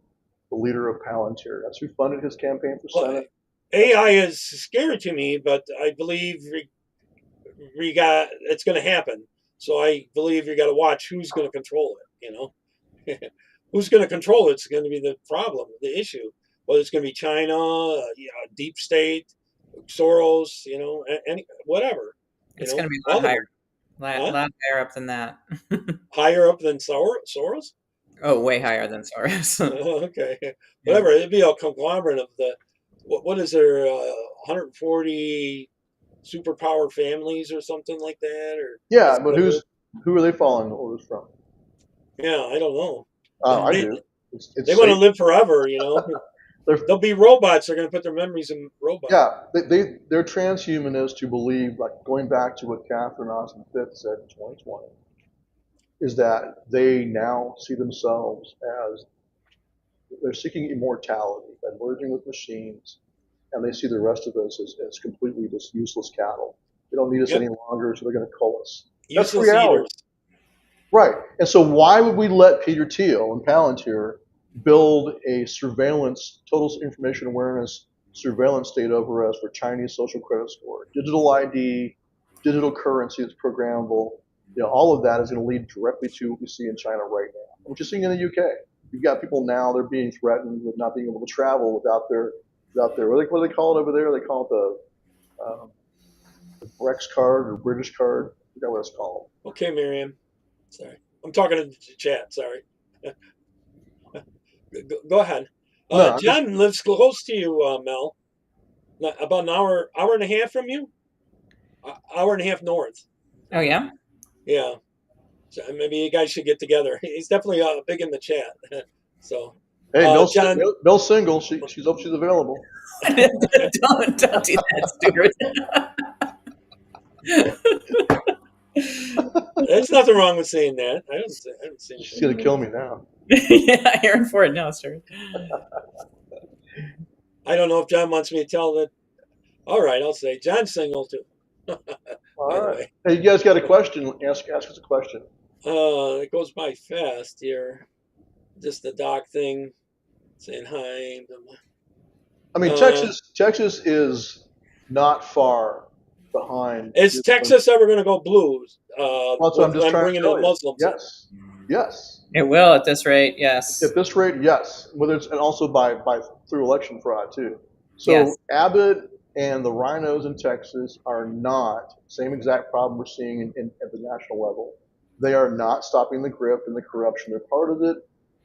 the leader of Palantir. That's who funded his campaign for Senate. AI is scary to me, but I believe it's going to happen. So I believe you got to watch who's going to control it. Who's going to control it's going to be the problem, the issue. Whether it's going to be China, deep state, Soros, any whatever. It's going to be a lot higher. A lot higher up than that. Higher up than Soros? Oh, way higher than Soros. Okay. Whatever. It'd be a conglomerate of the, what is there, 140 superpower families or something like that? Or yeah, but who are they following orders from? Yeah, I don't know. I do. They want to live forever, They'll be robots. They're going to put their memories in robots. Yeah, they're transhumanists who believe, like going back to what Catherine Austin V said in 2020, is that they now see themselves as they're seeking immortality by merging with machines, and they see the rest of us as completely just useless cattle. They don't need us any longer, so they're going to cull us. That's reality. Eaters. Right. And so why would we let Peter Thiel and Palantir build a total information awareness surveillance state over us for Chinese social credit score, digital ID, digital currency that's programmable? All of that is going to lead directly to what we see in China right now, which is seeing in the UK. You've got people now, they're being threatened with not being able to travel without their what do they call it over there? They call it the Brex card or British card. I forgot what it's called. Okay, Miriam. Sorry. I'm talking to the chat. Sorry. Go ahead. John lives close to you, Mel. About an hour and a half from you. Hour and a half north. Oh yeah. Yeah. So maybe you guys should get together. He's definitely big in the chat. So. Hey, Mel's single. She's up. She's available. don't do that, Stuart. There's nothing wrong with saying that. I don't say She's gonna kill me now. Yeah, hearing for it now, sir. I don't know if John wants me to tell that. All right, I'll say John's single too. All right. Hey, you guys got a question? Ask us a question. It goes by fast here. Just the doc thing, saying hi. I mean, Texas is not far behind. Is Texas ever going to go blue? That's what I'm just trying to tell you. Muslims. Yes. It will at this rate. Yes. At this rate, yes. Whether it's and also by through election fraud too. So yes. Abbott and the rhinos in Texas are not same exact problem we're seeing at the national level. They are not stopping the grift and the corruption. They're part of it.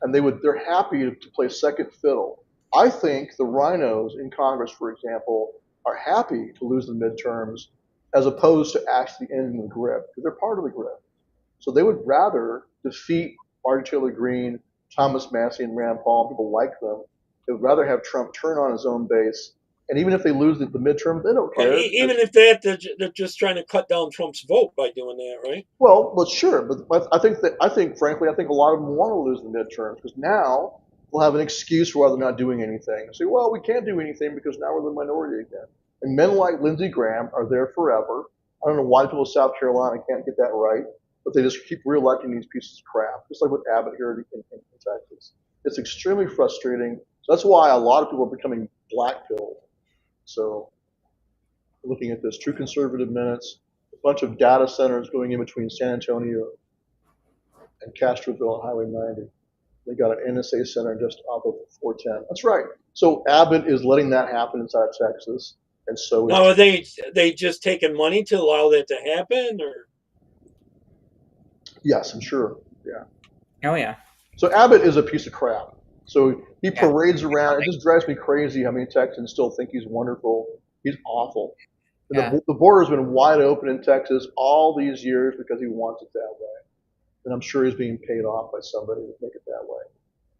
and they're happy to play second fiddle. I think the rhinos in Congress, for example, are happy to lose the midterms as opposed to actually ending the grip, because they're part of the grip. So they would rather defeat Marjorie Taylor Greene, Thomas Massey, and Rand Paul, people like them. They would rather have Trump turn on his own base. And even if they lose the midterm, they don't Well, care. even if they're just trying to cut down Trump's vote by doing that, right? Well, sure, but I think frankly, I think a lot of them want to lose the midterms because now we'll have an excuse for why they're not doing anything. Say, well, we can't do anything because now we're the minority again. And men like Lindsey Graham are there forever. I don't know why people in South Carolina can't get that right, but they just keep reelecting these pieces of crap, just like with Abbott here in Texas. It's extremely frustrating. So that's why a lot of people are becoming black-pilled. So looking at this, True Conservative Minutes, a bunch of data centers going in between San Antonio and Castroville on Highway 90. They got an NSA center just off of 410. That's right. So Abbott is letting that happen inside Texas, and so now are they just taking money to allow that to happen, or? Yes, I'm sure. Yeah. Oh yeah. So Abbott is a piece of crap. So he parades around. It just drives me crazy how many Texans still think he's wonderful. He's awful. Yeah. The border's been wide open in Texas all these years because he wants it that way. And I'm sure he's being paid off by somebody to make it that way.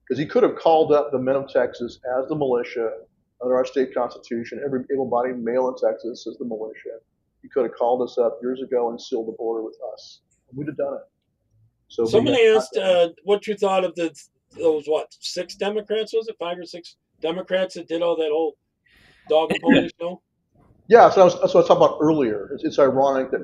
Because he could have called up the men of Texas as the militia under our state constitution. Every able-bodied male in Texas is the militia. He could have called us up years ago and sealed the border with us. And we'd have done it. So somebody asked what you thought of those 6 Democrats, was it 5 or 6 Democrats that did all that whole dog and pony show? Yeah, so that's what I was talking about earlier. It's ironic that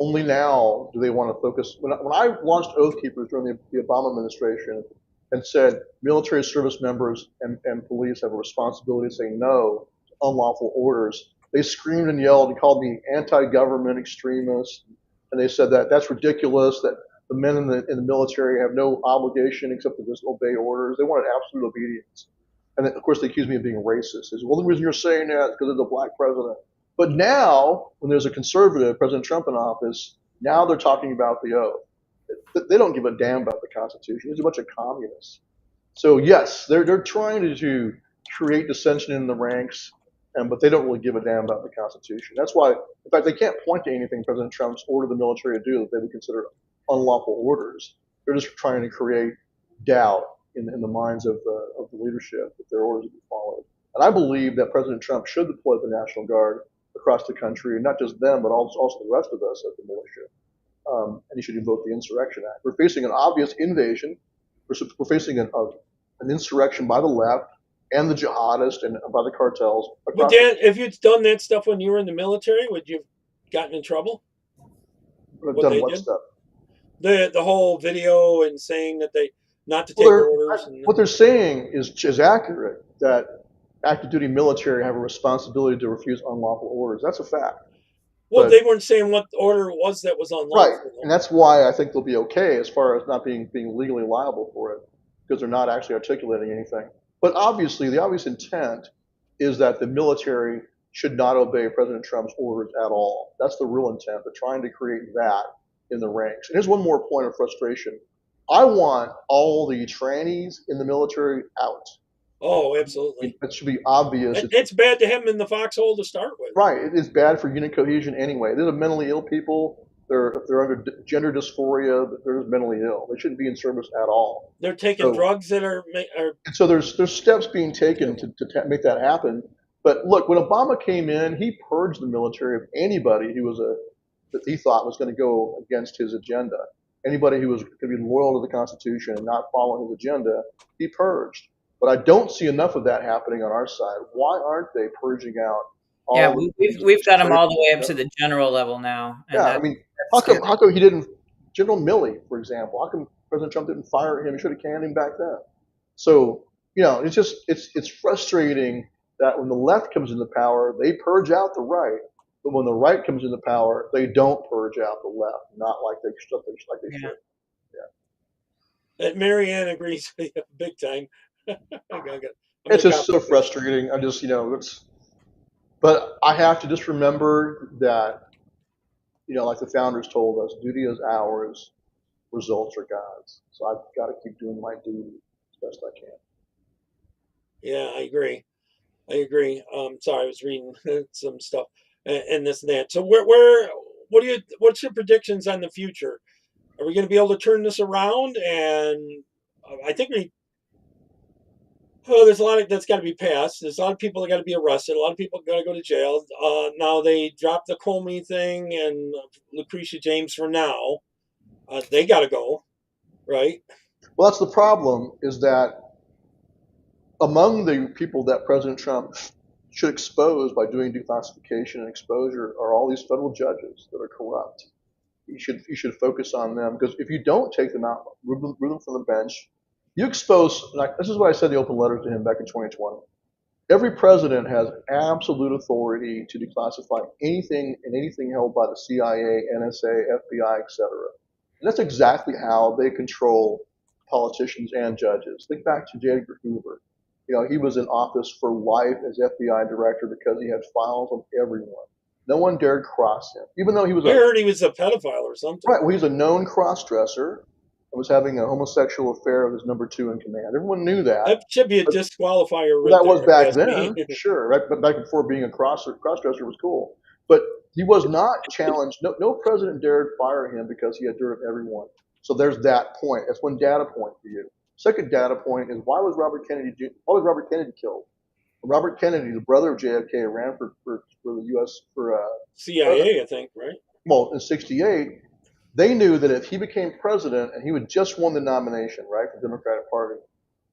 only now do they want to focus. When I launched Oath Keepers during the Obama administration and said military service members and police have a responsibility to say no to unlawful orders, they screamed and yelled and called me anti-government extremist. And they said that that's ridiculous, that the men in the military have no obligation except to just obey orders. They wanted absolute obedience. And then, of course, they accused me of being racist. They said, well, the reason you're saying that is because there's a black president. But now, when there's a conservative, President Trump in office, now they're talking about the oath. They don't give a damn about the Constitution. There's a bunch of communists. So yes, they're trying to create dissension in the ranks, but they don't really give a damn about the Constitution. That's why, in fact, they can't point to anything President Trump's ordered the military to do that they would consider unlawful orders. They're just trying to create doubt in the minds of the leadership that their orders will be followed. And I believe that President Trump should deploy the National Guard across the country, and not just them, but also the rest of us as the militia. And he should invoke the Insurrection Act. We're facing an obvious invasion. We're facing an insurrection by the left and the jihadists and by the cartels. But Dan, if you'd done that stuff when you were in the military, would you have gotten in trouble? Done what stuff? The whole video and saying that they not to take orders. What they're saying is accurate, that active duty military have a responsibility to refuse unlawful orders. That's a fact. Well, they weren't saying what order it was that was unlawful. Right, and that's why I think they'll be okay as far as not being legally liable for it, because they're not actually articulating anything. But obviously, the obvious intent is that the military should not obey President Trump's orders at all. That's the real intent. They're trying to create that in the ranks. And here's one more point of frustration. I want all the trannies in the military out. Oh, absolutely. It should be obvious. It's bad to have them in the foxhole to start with. Right. It's bad for unit cohesion anyway. These are mentally ill people. If they're under gender dysphoria, they're just mentally ill. They shouldn't be in service at all. They're taking drugs that are. And so there's steps being taken to make that happen. But look, when Obama came in, he purged the military of anybody who that he thought was going to go against his agenda. Anybody who was going to be loyal to the Constitution and not follow his agenda, he purged. But I don't see enough of that happening on our side. Why aren't they purging out? We've got them all the way up to the general level now. Yeah, I mean, how come he didn't? General Milley, for example, how come President Trump didn't fire him? He should have canned him back then. So it's frustrating that when the left comes into power, they purge out the right, but when the right comes into power, they don't purge out the left, not like they should. Yeah. Marianne agrees with you big time. It's just so frustrating. I just, but I have to just remember that, like the founders told us, duty is ours. results are God's. So I've got to keep doing my duty as best I can. Yeah, I agree. I agree. Sorry, I was reading some stuff and this and that. So what's your predictions on the future? Are we going to be able to turn this around? And I think there's a lot that's got to be passed. There's a lot of people that got to be arrested. A lot of people got to go to jail. Now they dropped the Comey thing and Lucretia James for now. They got to go, right? Well, that's the problem, is that among the people that President Trump should expose by doing declassification and exposure are all these federal judges that are corrupt. You should focus on them, because if you don't take them out, remove them from the bench, you expose. Like, this is what I said in the open letter to him back in 2020. Every president has absolute authority to declassify anything held by the CIA, NSA, FBI, etc. And that's exactly how they control politicians and judges. Think back to J. Edgar Hoover. He was in office for life as FBI director because he had files on everyone. No one dared cross him, even though he was I heard he was a pedophile or something. right. Well, he's a known cross-dresser and was having a homosexual affair with his number two in command. Everyone knew that. That should be a disqualifier. That was back then, sure. Right, but back before being a cross-dresser was cool. But he was not challenged. No president dared fire him because he had dirt of everyone. So there's that point. That's one data point for you. Second data point is why was Robert Kennedy killed? Robert Kennedy, the brother of JFK, ran for the U.S. for CIA, I think, right? Well, in '68, they knew that if he became president and he would just won the nomination, right, for the Democratic Party,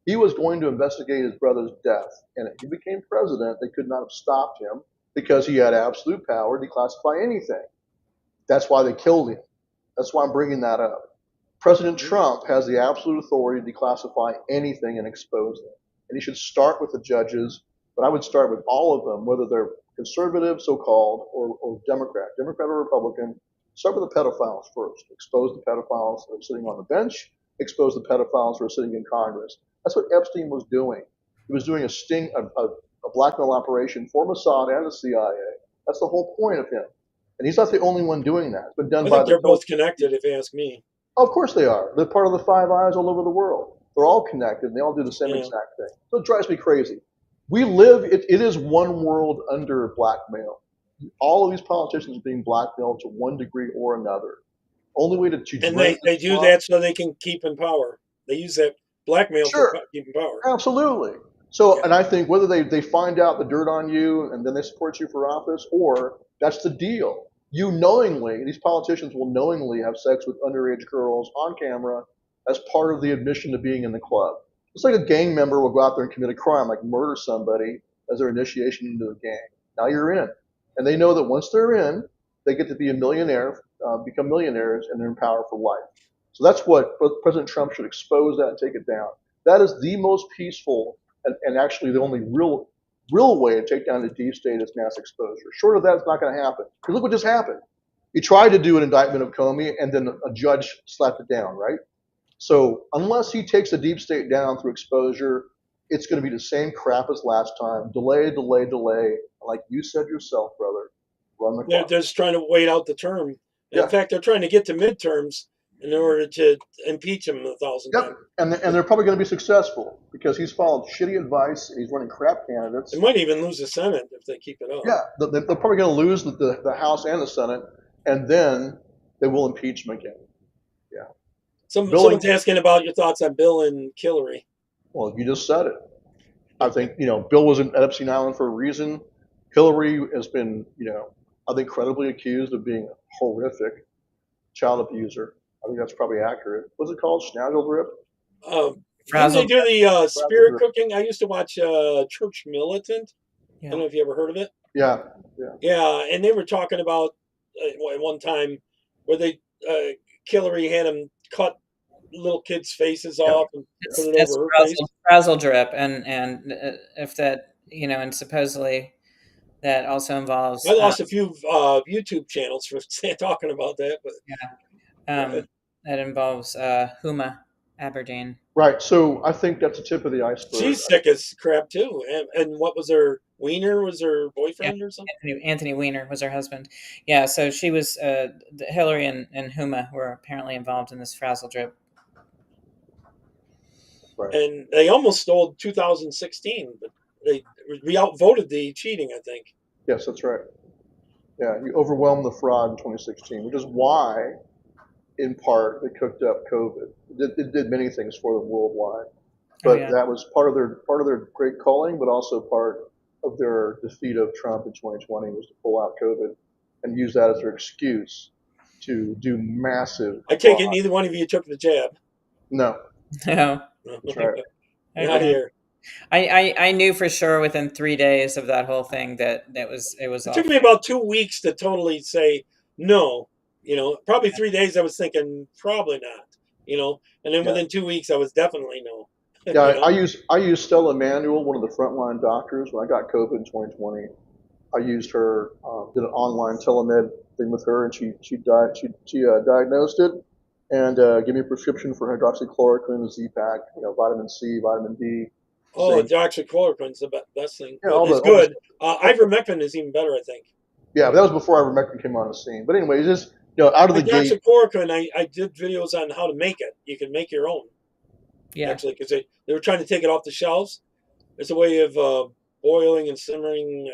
he was going to investigate his brother's death. And if he became president, they could not have stopped him because he had absolute power to declassify anything. That's why they killed him. That's why I'm bringing that up. President Trump has the absolute authority to declassify anything and expose them. And he should start with the judges, but I would start with all of them, whether they're conservative, so-called, or Democrat or Republican. Start with the pedophiles first. Expose the pedophiles that are sitting on the bench. Expose the pedophiles who are sitting in Congress. That's what Epstein was doing. He was doing a blackmail operation for Mossad and the CIA. That's the whole point of him. And he's not the only one doing that. It's been done I by think they're both connected, if you ask me. Oh, of course they are. They're part of the Five Eyes all over the world. They're all connected, and they all do the same exact thing. So it drives me crazy. We live, it is one world under blackmail. All of these politicians are being blackmailed to one degree or another. Only way to And they do that so they can keep in power. They use that blackmail to keep in power. Absolutely. So, and I think whether they find out the dirt on you and then they support you for office, or that's the deal. You knowingly, these politicians will knowingly have sex with underage girls on camera as part of the admission to being in the club. It's like a gang member will go out there and commit a crime, like murder somebody as their initiation into the gang. Now you're in. And they know that once they're in, they get to be a millionaire, become millionaires, and they're in power for life. So that's what President Trump should expose that and take it down. That is the most peaceful and actually the only real way to take down the deep state is mass exposure. Short of that, it's not going to happen. Because look what just happened. He tried to do an indictment of Comey, and then a judge slapped it down, right? So unless he takes the deep state down through exposure, it's going to be the same crap as last time. Delay. Like you said yourself, brother, run the clock. They're just trying to wait out the term. In fact, they're trying to get to midterms in order to impeach him 1,000 times. And they're probably going to be successful because he's followed shitty advice. He's running crap candidates. They might even lose the Senate if they keep it up. Yeah, they're probably going to lose the House and the Senate, and then they will impeach him again. Yeah. Someone's asking about your thoughts on Bill and Hillary. Well, you just said it. I think, Bill was at Epstein Island for a reason. Hillary has been, I think, credibly accused of being a horrific child abuser. I think that's probably accurate. What's it called? Schnauzled? Didn't they do the spirit cooking? I used to watch Church Militant. Yeah. I don't know if you ever heard of it. Yeah. And they were talking about at one time where they Hillary had him cut little kids' faces off and put it over her face. Frazzle drip, and if that, and supposedly that also involves. I lost a few YouTube channels for talking about that, but that involves Huma Aberdeen. Right. So I think that's the tip of the iceberg. She's sick as crap too. And what was her Weiner was her boyfriend or something. Anthony Weiner was her husband. Yeah, so she was Hillary and Huma were apparently involved in this frazzle drip. Right. And they almost stole 2016, but we outvoted the cheating, I think. Yes, that's right. Yeah, you overwhelmed the fraud in 2016, which is why, in part, they cooked up COVID. It did many things for them worldwide, but that was part of their great calling, but also part of their defeat of Trump in 2020 was to pull out COVID and use that as their excuse to do massive. I take it neither one of you took the jab. No. No. That's right. Not here. I knew for sure within 3 days of that whole thing that it was. It took me about 2 weeks to totally say no. Probably 3 days I was thinking probably not. And then within 2 weeks I was definitely no. Yeah, I used Stella Manuel, one of the frontline doctors, when I got COVID in 2020. I used her, did an online telemed thing with her, and she diagnosed it and gave me a prescription for hydroxychloroquine, Z-Pak, vitamin C, vitamin D. Oh, hydroxychloroquine's the best thing. Yeah, it's good. Ivermectin is even better, I think. Yeah, but that was before ivermectin came on the scene. But anyway, just out of the gate. Hydroxychloroquine, I did videos on how to make it. You can make your own. Yeah. Actually, because they were trying to take it off the shelves. It's a way of boiling and simmering.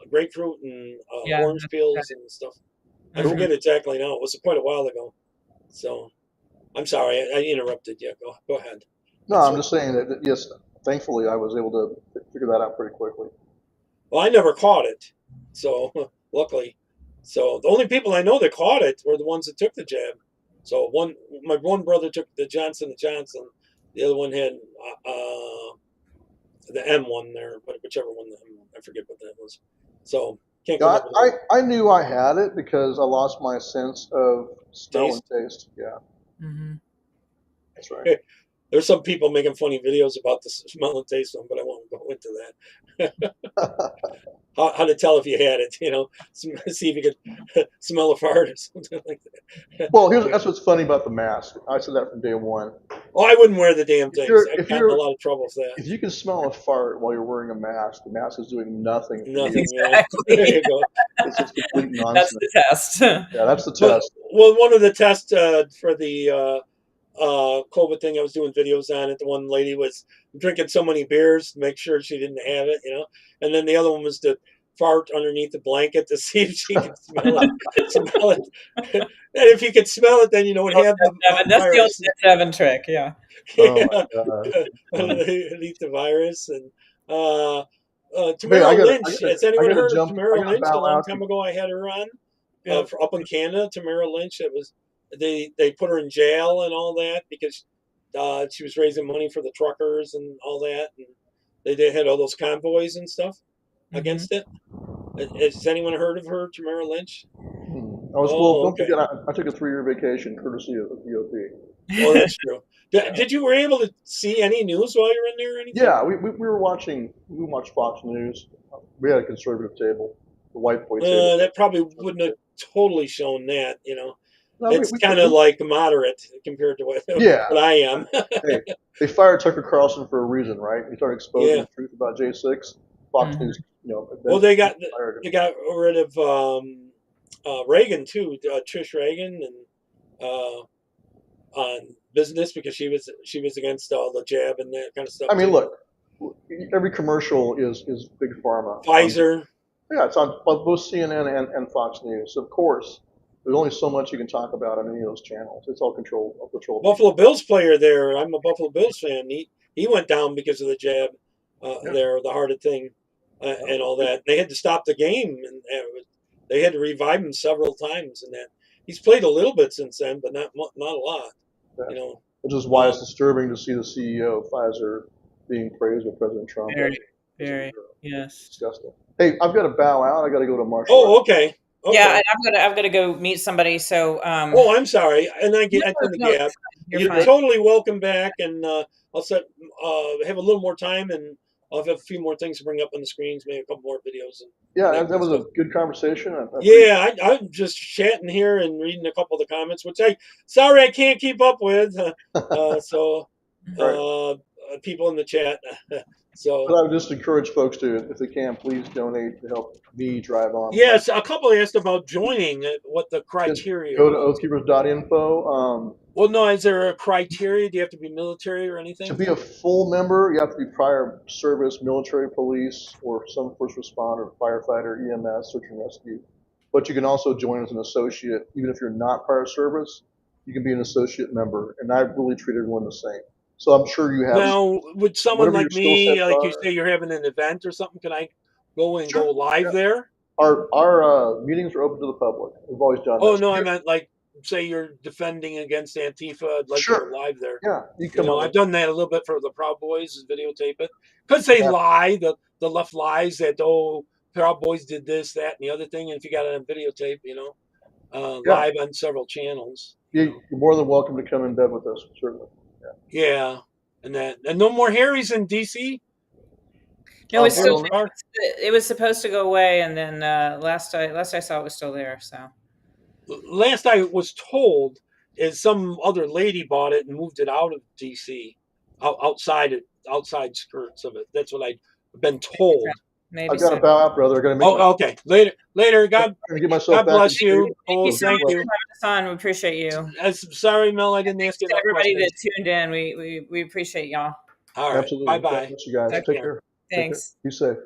Grapefruit and orange peels and stuff. I forget exactly now. It was quite a while ago. So, I'm sorry, I interrupted you. Go ahead. No, I'm just saying that, yes, thankfully I was able to figure that out pretty quickly. Well, I never caught it. So, luckily. So, the only people I know that caught it were the ones that took the jab. So, my one brother took the Johnson & Johnson. The other one had the M one there, but whichever one, I forget what that was. So, can't come up with it. I knew I had it because I lost my sense of smell and taste. Yeah. Mm-hmm. That's right. There's some people making funny videos about the smell and taste one, but I won't go into that. How to tell if you had it, see if you could smell a fart or something like that. Well, that's what's funny about the mask. I said that from day one. Oh, I wouldn't wear the damn things. I've gotten in a lot of trouble with that. If you can smell a fart while you're wearing a mask, the mask is doing nothing. Nothing. Exactly. There you go. It's just complete nonsense. That's the test. Yeah, that's the test. Well, one of the tests for the COVID thing, I was doing videos on it. The one lady was drinking so many beers to make sure she didn't have it, and then the other one was to fart underneath the blanket to see if she could smell it. And if you could smell it, then you would have the That's virus. the old Devin trick, yeah. Oh my God. Eat the virus. And Tamara Lynch. Has anyone heard of Tamara Lynch? A long time ago, I had her on up in Canada. Tamara Lynch. It was they put her in jail and all that because she was raising money for the truckers and all that, and they had all those convoys and stuff against it. Has anyone heard of her, Tamara Lynch? Don't forget, I took a 3-year vacation courtesy of VOP. Oh, that's true. Did you were able to see any news while you were in there or anything? Yeah, we watched Fox News. We had a conservative table, the white boy table. That probably wouldn't have totally shown that, No, it's kind of like moderate compared to what I am. Hey, they fired Tucker Carlson for a reason, right? He started exposing the truth about J6. Fox News, Well, they got rid of Reagan too, Trish Reagan, and on business because she was against all the jab and that kind of stuff. I mean, look, every commercial is big pharma. Pfizer. Yeah, it's on both CNN and Fox News. Of course, there's only so much you can talk about on any of those channels. It's all controlled. Buffalo Bills player there. I'm a Buffalo Bills fan. He went down because of the jab there, the heart thing, and all that. They had to stop the game, and they had to revive him several times. And that he's played a little bit since then, but not a lot. Yeah. Which is why it's disturbing to see the CEO of Pfizer being praised by President Trump. Very, yes. Disgusting. Hey, I've got to bow out. I got to go to Marshall. Oh, okay. Yeah, I've got to go meet somebody. So. Oh, I'm sorry, and I turn the gap. You're totally welcome back, and I'll have a little more time, and I'll have a few more things to bring up on the screens, maybe a couple more videos. And that was a good conversation. I'm just chatting here and reading a couple of the comments, which I can't keep up with. So people in the chat, So But I would just encourage folks to, if they can, please donate to help me drive on. yes, a couple asked about joining. What the criteria? Go to oathkeepers.info. Well, no, is there a criteria? Do you have to be military or anything? To be a full member, you have to be prior service, military, police, or some first responder, firefighter, EMS, search and rescue. But you can also join as an associate, even if you're not prior service. You can be an associate member, and I really treat everyone the same. So I'm sure you have. Now, would someone whatever like your skill me, sets like you are. say, you're having an event or something? Can I go and Sure. go live Yeah. there? Our meetings are open to the public. We've always done Oh this. no, I meant like, say you're defending against Antifa. I'd like to Sure. go live there. Yeah, you You come know, on. I've done that a little bit for the Proud Boys, videotape it, because they Yeah. lie. The left lies that Proud Boys did this, that, and the other thing. And if you got it on videotape, you know, Yeah. live on several channels. You're more than welcome to come in bed with us, certainly. Yeah, and no more Harrys in DC. No, it's Harry's still Bar? it was supposed to go away, and then last I saw it was still there. So Last I was told is some other lady bought it and moved it out of DC, outside skirts of it. That's what I've been told. maybe I've got so. to bow out, brother. I got to make. Oh, okay. Later. God get myself God back bless in you. shape. Oh, Thank you so thank much you. for having us on. We appreciate you. Sorry, Mel, I didn't ask you To enough everybody questions. that tuned in, we appreciate y'all. All right. Absolutely. Bye God bye. bless you guys. Take Take care. care. Take care. Thanks. Be safe.